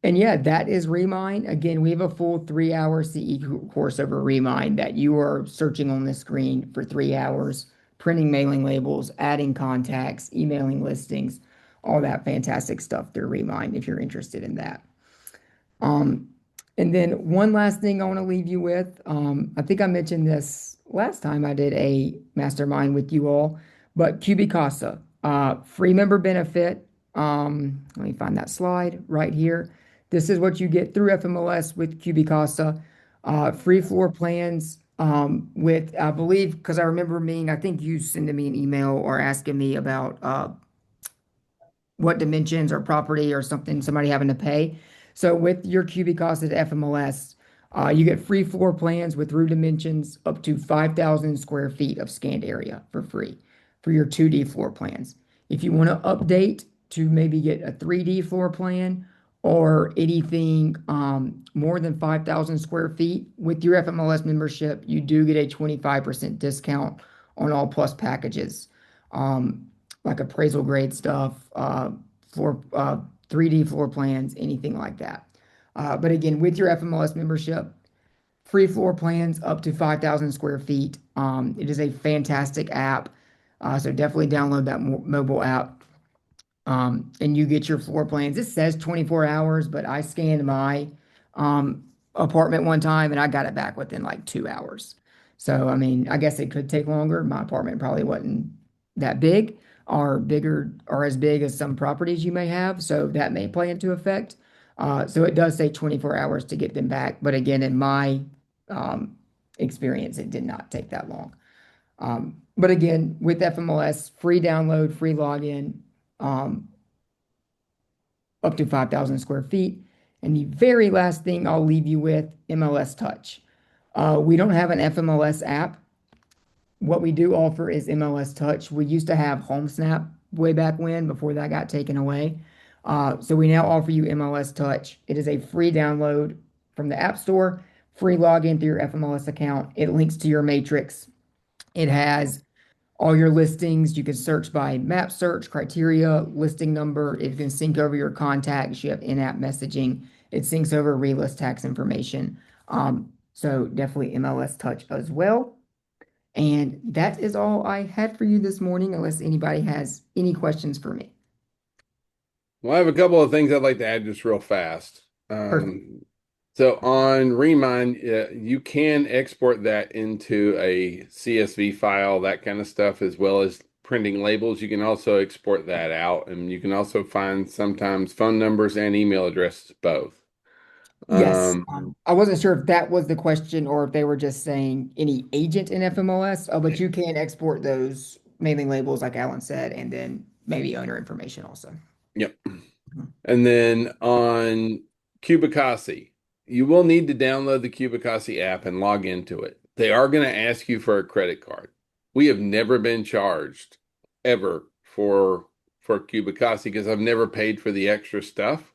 And yeah, that is Remine. Again, we have a full 3-hour CE course over Remine that you are searching on the screen for 3 hours, printing mailing labels, adding contacts, emailing listings, all that fantastic stuff through Remine if you're interested in that. And then one last thing I want to leave you with. I think I mentioned this last time I did a mastermind with you all, but Cubicasa, free member benefit. Let me find that slide right here. This is what you get through FMLS with Cubicasa. Free floor plans with, I believe, because I remember I think you sending me an email or asking me about what dimensions or property or something, somebody having to pay. So with your Cubicasa at FMLS, you get free floor plans with room dimensions up to 5,000 square feet of scanned area for free for your 2D floor plans. If you want to update to maybe get a 3D floor plan or anything more than 5,000 square feet with your FMLS membership, you do get a 25% discount on all plus packages, like appraisal grade stuff, 3D floor plans, anything like that. But again, with your FMLS membership, free floor plans up to 5,000 square feet. It is a fantastic app. So definitely download that mobile app. And you get your floor plans. It says 24 hours, but I scanned my apartment one time and I got it back within like 2 hours. So, I mean, I guess it could take longer. My apartment probably wasn't that big or bigger or as big as some properties you may have. So that may play into effect. So it does say 24 hours to get them back. But again, in my experience, it did not take that long. But again, with FMLS, free download, free login, up to 5,000 square feet. And the very last thing I'll leave you with, MLS Touch. We don't have an FMLS app. What we do offer is MLS Touch. We used to have HomeSnap way back when, before that got taken away. So we now offer you MLS Touch. It is a free download from the App Store, free login through your FMLS account. It links to your matrix. It has all your listings. You can search by map search, criteria, listing number. It can sync over your contacts. You have in-app messaging. It syncs over relist tax information. So definitely MLS Touch as well. And that is all I had for you this morning, unless anybody has any questions for me. Well, I have a couple of things I'd like to add just real fast. Perfect. So on Remine, you can export that into a CSV file, that kind of stuff, as well as printing labels. You can also export that out, and you can also find sometimes phone numbers and email addresses both. Yes. Um, I wasn't sure if that was the question or if they were just saying any agent in FMLS, but you can export those mailing labels, like Alan said, and then maybe owner information also. yep. Mhm. And then on Cubicasi, you will need to download the Cubicasi app and log into it. They are going to ask you for a credit card. We have never been charged ever for Cubicasi because I've never paid for the extra stuff,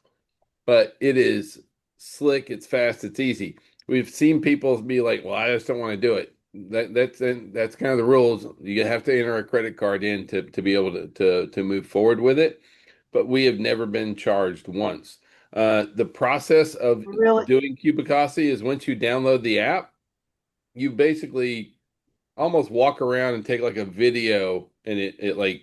but it is slick, it's fast, it's easy. We've seen people be like, "Well, I just don't want to do it." That's kind of the rules. You have to enter a credit card in to be able to move forward with it, but we have never been charged once. The process of Really? doing Cubicasi is once you download the app, you basically almost walk around and take like a video and it like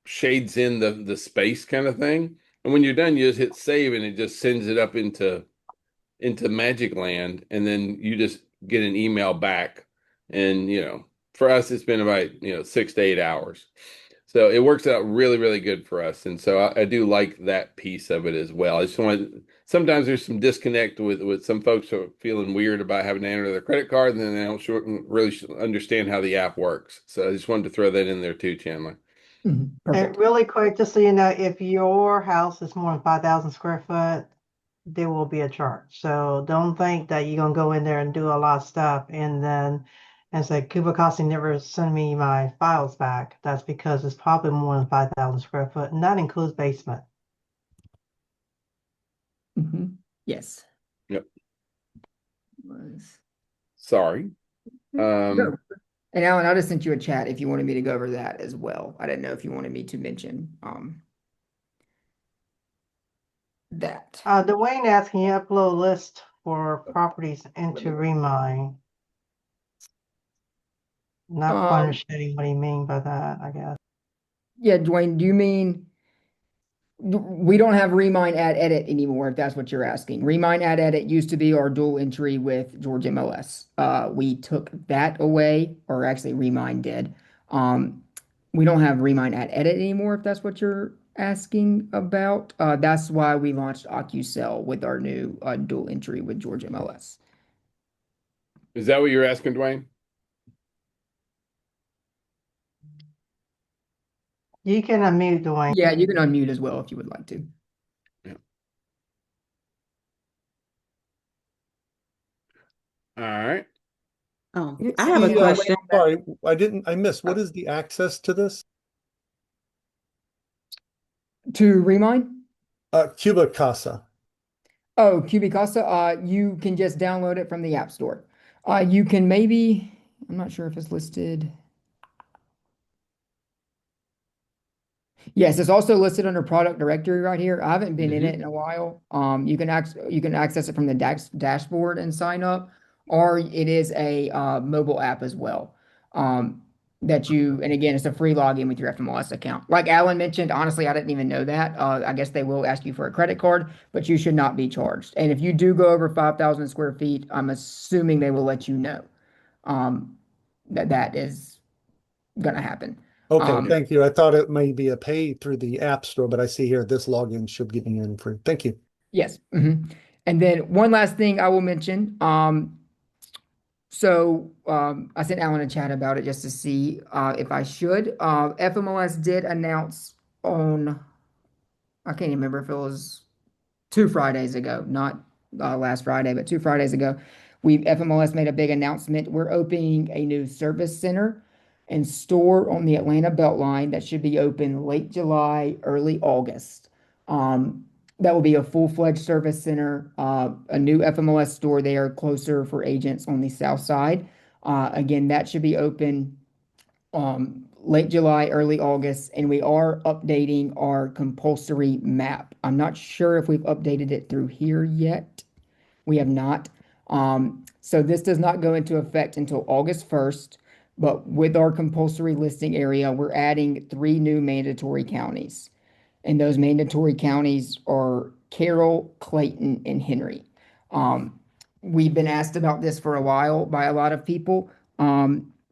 shades in the space kind of thing. And when you're done, you just hit save and it just sends it up into Magic Land, and then you just get an email back. And for us, it's been about 6 to 8 hours. So it works out really, really good for us. And so I do like that piece of it as well. I just want sometimes there's some disconnect with some folks who are feeling weird about having to enter their credit card, and then they don't really understand how the app works. So I just wanted to throw that in there too, Chandler. Mhm. And Perfect. really quick, just so you know, if your house is more than 5,000 square foot, there will be a charge. So don't think that you're gonna go in there and do a lot of stuff and then and say Cuba Costing never send me my files back. That's because it's probably more than 5,000 square foot, and that includes basement. Yes. Yep. Was. Sorry. No. Um, And Alan, I just sent you a chat if you wanted me to go over that as well. I didn't know if you wanted me to mention that. Dwayne asked, can you upload a list for properties into Remine? Not quite Um, understanding what do you mean by that, I guess. yeah, Dwayne, do you mean we don't have Remine add edit anymore, if that's what you're asking? Remine add edit used to be our dual entry with George MLS. We took that away, or actually Remine did. We don't have Remine add edit anymore, if that's what you're asking about. That's why we launched Ocusell with our new dual entry with George MLS. is that what you're asking, Dwayne? You can unmute Dwayne. Yeah, you can unmute as well if you would like to. Yeah. All right. Oh, Let's I have a see, wait question. on that. Sorry, I missed. What is the access to this? To Remine? Cuba Casa. Oh, Cubicasa, you can just download it from the App Store. You can maybe, I'm not sure if it's listed. Yes, it's also listed under product directory right here. I haven't been in it Hmm. in a while. You can access it from the dashboard and sign up, or it is a mobile app as well. And again, it's a free login with your FMLS account. Like Alan mentioned, honestly, I didn't even know that. I guess they will ask you for a credit card, but you should not be charged. And if you do go over 5,000 square feet, I'm assuming they will let you know that is going to happen. Okay, Um, thank you. I thought it may be a pay through the App Store, but I see here this login should get me in free. Thank you. Yes. And then one last thing I will mention. I sent Alan a chat about it just to see if I should. FMLS did announce on, I can't even remember if it was 2 Fridays ago, not last Friday, but 2 Fridays ago. FMLS made a big announcement. We're opening a new service center and store on the Atlanta Beltline that should be open late July, early August. Um, That will be a full-fledged service center, a new FMLS store there closer for agents on the south side. Again, that should be open late July, early August, and we are updating our compulsory map. I'm not sure if we've updated it through here yet. We have not. So this does not go into effect until August 1st, but with our compulsory listing area, we're adding 3 new mandatory counties. And those mandatory counties are Carroll, Clayton, and Henry. Um, we've been asked about this for a while by a lot of people.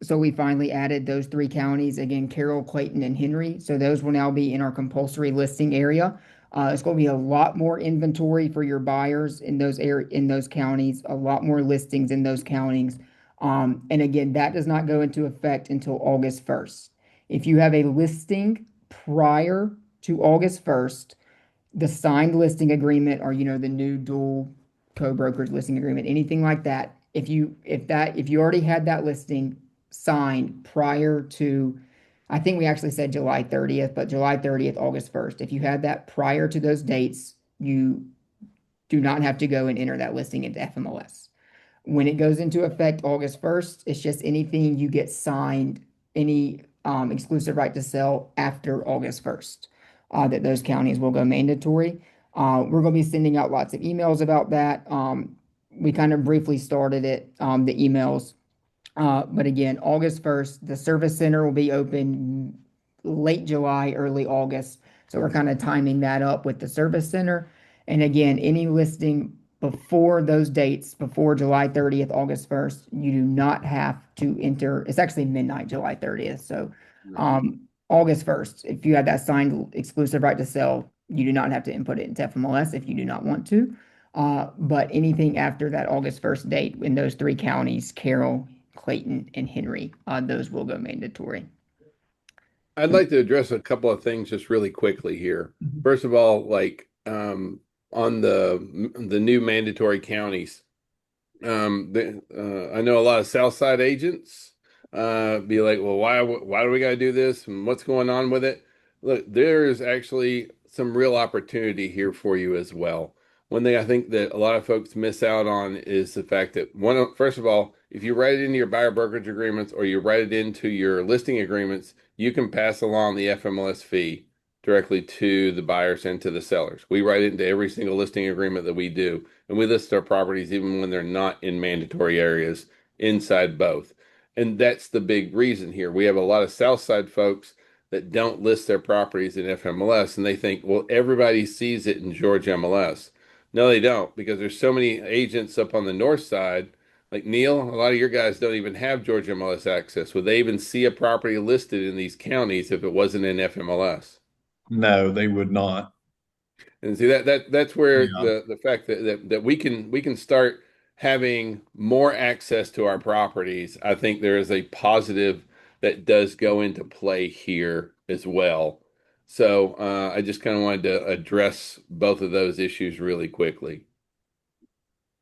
So we finally added those 3 counties, again, Carroll, Clayton, and Henry. So those will now be in our compulsory listing area. It's going to be a lot more inventory for your buyers in those counties, a lot more listings in those counties. And again, that does not go into effect until August 1st. If you have a listing prior to August 1st, the signed listing agreement or the new dual co-brokerage listing agreement, anything like that, if you already had that listing signed prior to, I think we actually said July 30th, but July 30th, August 1st, if you had that prior to those dates, you do not have to go and enter that listing into FMLS. When it goes into effect August 1st, it's just anything you get signed, any exclusive right to sell after August 1st, that those counties will go mandatory. We're going to be sending out lots of emails about that. We kind of briefly started it, the emails. But again, August 1st, the service center will be open late July, early August. So we're kind of timing that up with the service center. And again, any listing before those dates, before July 30th, August 1st, you do not have to enter. It's actually midnight, July 30th. So August 1st, if you had that signed exclusive right to sell, you do not have to input it into FMLS if you do not want to. But anything after that August 1st date in those 3 counties, Carroll, Clayton, and Henry, those will go mandatory. I'd like to address a couple of things just really quickly here. First of all, like on the new mandatory counties, I know a lot of Southside agents be like, well, why do we got to do this and what's going on with it? Look, there is actually some real opportunity here for you as well. One thing I think that a lot of folks miss out on is the fact that first of all, if you write it into your buyer brokerage agreements or you write it into your listing agreements, you can pass along the FMLS fee directly to the buyers and to the sellers. We write it into every single listing agreement that we do, and we list our properties even when they're not in mandatory areas inside both. And that's the big reason here. We have a lot of Southside folks that don't list their properties in FMLS, and they think, well, everybody sees it in Georgia MLS. No, they don't, because there's so many agents up on the north side. Like Neil, a lot of your guys don't even have Georgia MLS access. Would they even see a property listed in these counties if it wasn't in FMLS? No, they would not. And see that's where Yeah. the fact that we can start having more access to our properties. I think there is a positive that does go into play here as well. So I just kind of wanted to address both of those issues really quickly.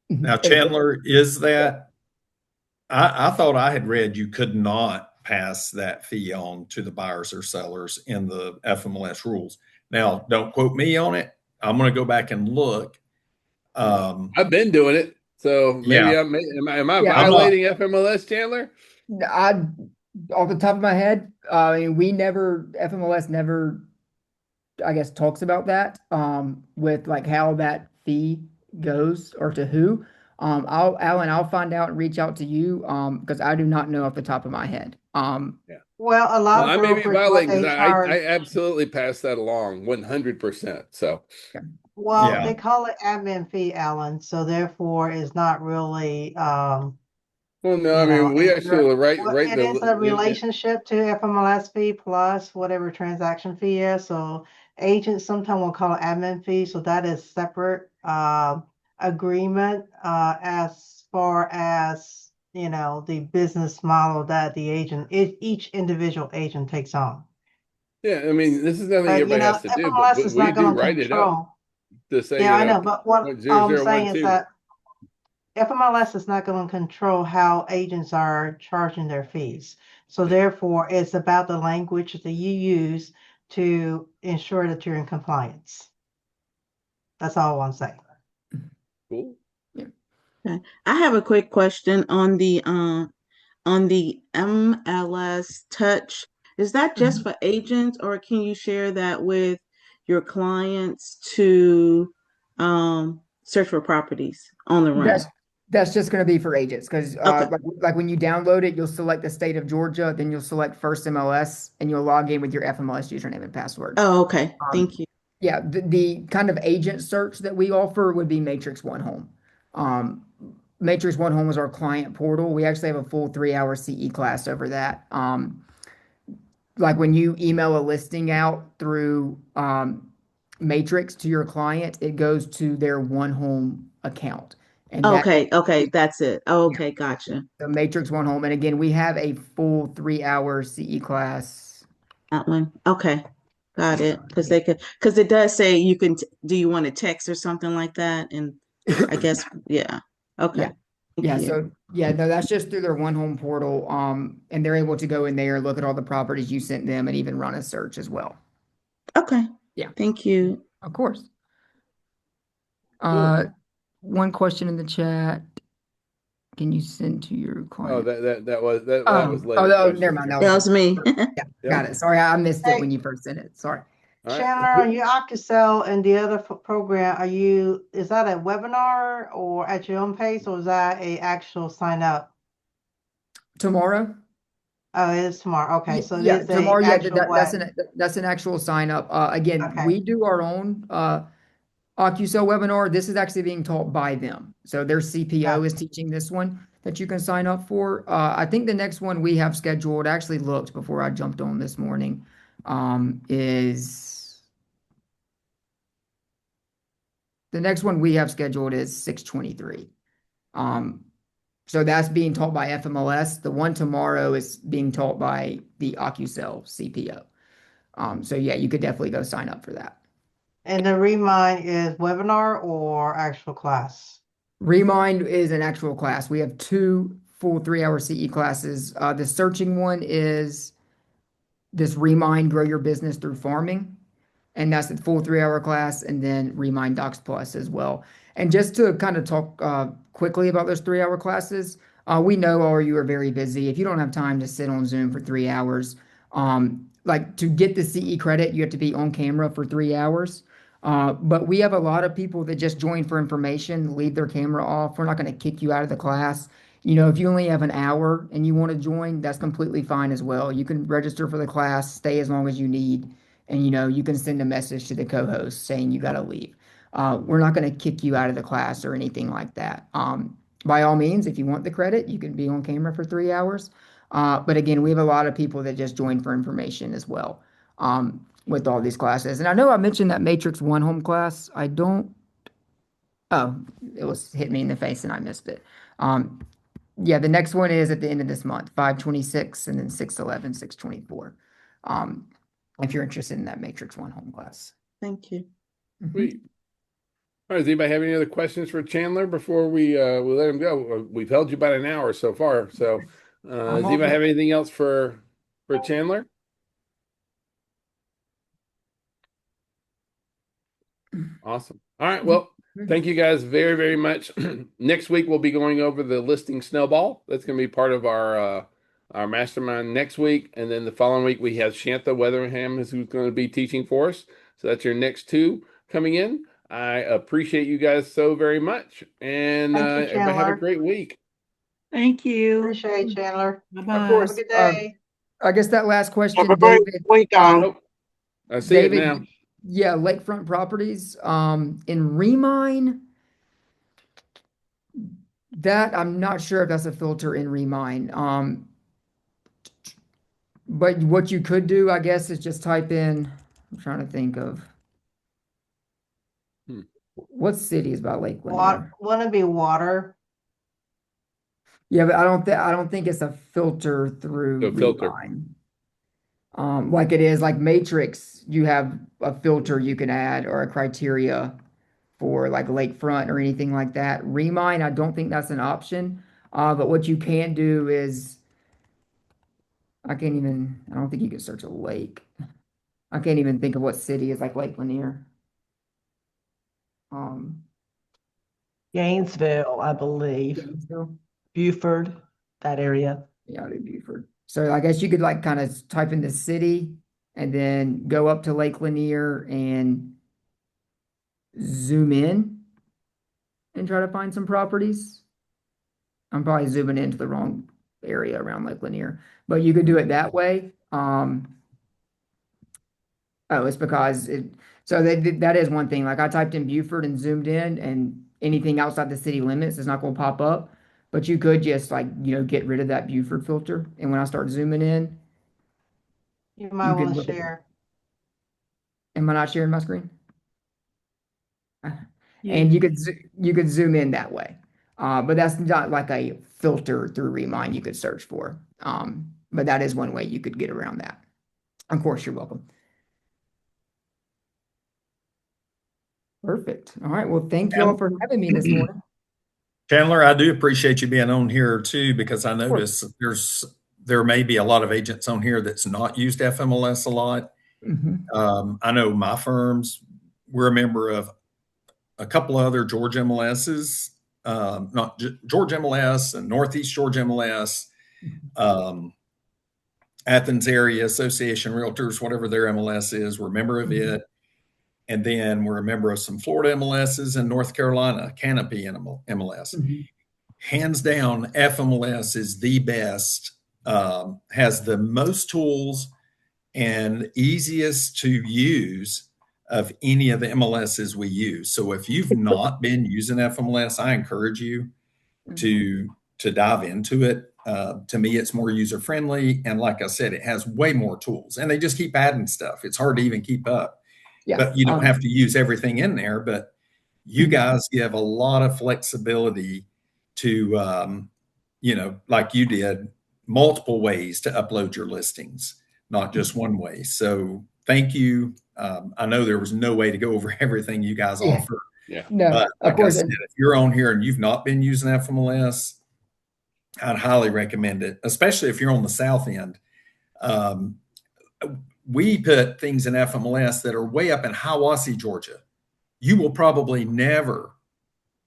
Now, Chandler, is that I thought I had read you could not pass that fee on to the buyers or sellers in the FMLS rules. Now, don't quote me on it. I'm going to go back and look. I've been doing it, so maybe Yeah, am I Yeah, I'm not. violating FMLS, Chandler? I, off the top of my head, I mean, FMLS never, I guess, talks about that, with like how that fee goes or to who. Alan, I'll find out and reach out to you, because I do not know off the top of my head. Yeah. Well, a Well, lot of I may be brokers, what violating because they I charge, absolutely pass that along 100%. So, okay. well, Yeah, they call it admin fee, Alan. So therefore, it's not really, well, no, I mean we it's actually will well, write it is a the relationship to FMLS fee plus whatever transaction fee is. So agents sometimes will call it admin fee. So that is separate agreement as far as the business model that the agent each individual agent takes on. yeah. I mean, this is nothing But everybody has to do, FMLS but is we not do going to write it up control. to say Yeah, I know. But what point zero I'm zero one saying is two. that FMLS is not going to control how agents are charging their fees. So therefore, it's about the language that you use to ensure that you're in compliance. That's all I want to say. Cool. Okay. I have a quick question on the MLS Touch. Is that just for agents, or can you share that with your clients to search for properties on the run? That's just going to be for agents because Okay. like when you download it, you'll select the state of Georgia, then you'll select first MLS, and you'll log in with your FMLS username and password. Oh, okay. Um, Thank you. yeah, the kind of agent search that we offer would be Matrix One Home. Um, Matrix One Home is our client portal. We actually have a full 3-hour CE class over that. Like when you email a listing out through Matrix to your client, it goes to their One Home account. And that, Okay, okay, that's it. yeah, Okay, gotcha. the Matrix One Home. And again, we have a full 3-hour CE class. That one. Okay. Got it. Because it does say you can, do you want to text or something like that? And I guess, yeah. Okay. Yeah. Thank Yeah. you. So yeah, no, that's just through their One Home portal. And they're able to go in there, look at all the properties you sent them, and even run a search as well. Okay. Yeah. Thank you. Of course. Cool. One question in the chat. Can you send to your Oh, client? that was later Oh, question. never mind. That was me. Yeah, Yep. got it. Sorry, I missed it Hey. when you first sent it. Sorry. All right. Chandler, on your Ocusell and the other program, is that a webinar or at your own pace, or is that a actual sign up? Tomorrow? Oh, it is tomorrow. Okay, so it Yeah, is a tomorrow. Yeah, actual what? that's an actual sign up. Again, Okay. we do our own Ocusell webinar. This is actually being taught by them. So their CPO is teaching this one that you can sign up for. I think the next one we have scheduled, actually looked before I jumped on this morning, is the next one we have scheduled is 6/23. So that's being taught by FMLS. The one tomorrow is being taught by the Ocusell CPO. So yeah, you could definitely go sign up for that. And the Remine is webinar or actual class? Remind is an actual class. We have two full 3-hour CE classes. The searching one is this Remind Grow Your Business Through Farming. And that's the full 3-hour class, and then Remind Docs Plus as well. And just to kind of talk quickly about those 3-hour classes, we know all of you are very busy. If you don't have time to sit on Zoom for 3 hours, like to get the CE credit, you have to be on camera for 3 hours. But we have a lot of people that just join for information, leave their camera off. We're not going to kick you out of the class. You know, if you only have an hour and you want to join, that's completely fine as well. You can register for the class, stay as long as you need, and you can send a message to the co-host saying you got to leave. We're not going to kick you out of the class or anything like that. By all means, if you want the credit, you can be on camera for 3 hours. But again, we have a lot of people that just join for information as well with all these classes. And I know I mentioned that Matrix One Home class. I don't. Oh, it was hit me in the face and I missed it. Yeah, the next one is at the end of this month, 5/26, and then 6/11, 6/24. If you're interested in that Matrix One Home class. Thank you. Sweet. All right, does anybody have any other questions for Chandler before we let him go? We've held you about an hour so far. So does anybody have anything else for Chandler? Awesome. All right. Well, thank you guys very, very much. Next week we'll be going over the listing snowball. That's going to be part of our mastermind next week, and then the following week we have Shantha Weatherham who's going to be teaching for us. So that's your next two coming in. I appreciate you guys so very much, and Thank you, everybody have a Chandler. great week. Thank you. Appreciate it, Chandler. Of Bye-bye. course. Have a good day. I guess that last Have a question, great David. week, Oh, I see it David, now. yeah, lakefront properties. In Remine, that I'm not sure if that's a filter in Remine. But what you could do, I guess, is just type in. I'm trying to think of Hmm. what city is by Lake Water, Lanier. wouldn't it be water? Yeah, but I don't think it's a filter through So filter. Remine. Like it is like Matrix, you have a filter you can add or a criteria for like lakefront or anything like that. Remine, I don't think that's an option. But what you can do is I don't think you can search a lake. I can't even think of what city is like Lake Lanier. Um, Gainesville, I believe, Gainesville. Buford, that area. Yeah, out of Buford. So I guess you could like kind of type in the city and then go up to Lake Lanier and zoom in and try to find some properties. I'm probably zooming into the wrong area around Lake Lanier, but you could do it that way. Oh, it's because so that is one thing. Like I typed in Buford and zoomed in, and anything outside the city limits is not going to pop up. But you could just like, get rid of that Buford filter. And when I start zooming in, You might you want can to look at, share. am I not sharing my screen? And You, you could zoom in that way. But that's not like a filter through Remine you could search for. But that is one way you could get around that. Of course, you're welcome. Perfect. All right. Well, thank you all for having me this morning. Chandler, I do appreciate you being on here too, because I Of course. notice there may be a lot of agents on here that's not used FMLS a lot. Mhm. I know my firms, we're a member of a couple of other Georgia MLSs, not Georgia MLS and Northeast Georgia MLS, um, Athens Area Association Realtors, whatever their MLS is, we're a member of Mhm. it. And then we're a member of some Florida MLSs and North Carolina Canopy MLS. Mhm. Hands down, FMLS is the best, has the most tools and easiest to use of any of the MLSs we use. So if you've not been using FMLS, I encourage you to dive into it. To me, it's more user friendly, and like I said, it has way more tools, and they just keep adding stuff. It's hard to even keep up, Yeah. but you don't have to use everything in there. But you Mhm. guys give a lot of flexibility to, like you did, multiple ways to upload your listings, not just one way. So thank you. I know there was no way to go over everything you guys Yeah. offer, Yeah. No, but of like I course. said, if you're on here and you've not been using FMLS, I'd highly recommend it, especially if you're on the south end. Um, we put things in FMLS that are way up in Hiawassee, Georgia. You will probably never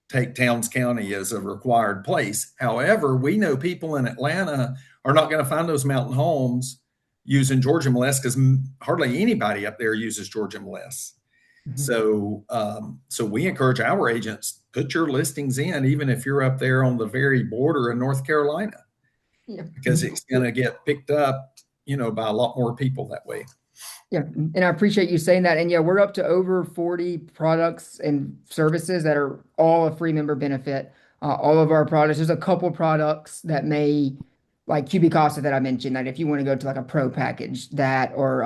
take Towns County as a required place. However, we know people in Atlanta are not going to find those mountain homes using Georgia MLS because hardly anybody up there uses Georgia MLS. Mhm. So we encourage our agents, put your listings in, even if you're up there on the very border in North Carolina, Yeah. because it's going to get picked up, by a lot more people that way. Yeah, and I appreciate you saying that. And yeah, we're up to over 40 products and services that are all a free member benefit. All of our products, there's a couple products that may, like Cubicasa that I mentioned, that if you want to go to like a pro package, that or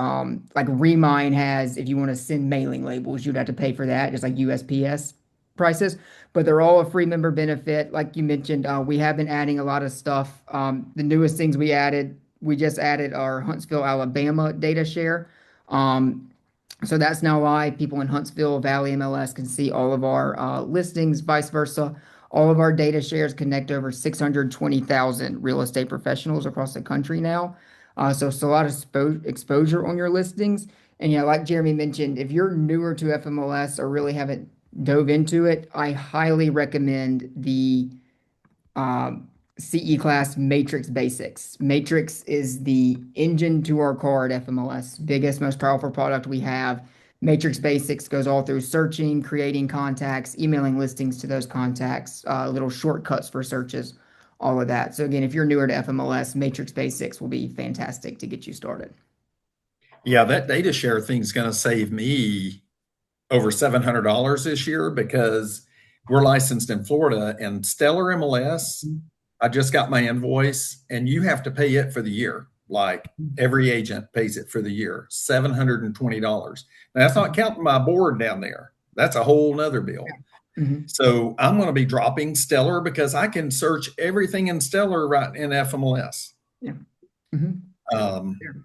like Remine has, if you want to send mailing labels, you'd have to pay for that, just like USPS prices. But they're all a free member benefit. Like you mentioned, we have been adding a lot of stuff. The newest things we just added our Huntsville, Alabama data share. Um, so that's now live. People in Huntsville Valley MLS can see all of our listings, vice versa. All of our data shares connect over 620,000 real estate professionals across the country now. So it's a lot of exposure on your listings. And yeah, like Jeremy mentioned, if you're newer to FMLS or really haven't dove into it, I highly recommend the um, CE class Matrix Basics. Matrix is the engine to our car at FMLS, biggest, most powerful product we have. Matrix Basics goes all through searching, creating contacts, emailing listings to those contacts, little shortcuts for searches, all of that. So again, if you're newer to FMLS, Matrix Basics will be fantastic to get you started. Yeah, that data share thing is going to save me over $700 this year because we're licensed in Florida and Stellar MLS. I just got my invoice and you have to pay it for the year. Like every agent pays it for the year, $720. Now, that's not counting my board down there. That's a whole nother bill. Mhm. So I'm going to be dropping Stellar because I can search everything in Stellar right in FMLS. Yeah. Mhm. Um, Yeah.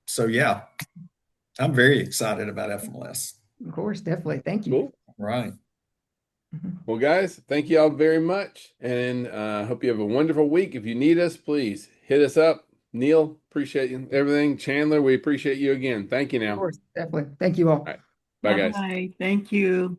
so yeah, I'm very excited about FMLS. Of course, definitely. Thank you. Cool. Right. Mhm. Well, guys, thank you all very much. And hope you have a wonderful week. If you need us, please hit us up. Neil, appreciate you, everything. Chandler, we appreciate you again. Thank you Of now. All course, definitely. Thank you all. right. Bye, guys. Bye. Thank you.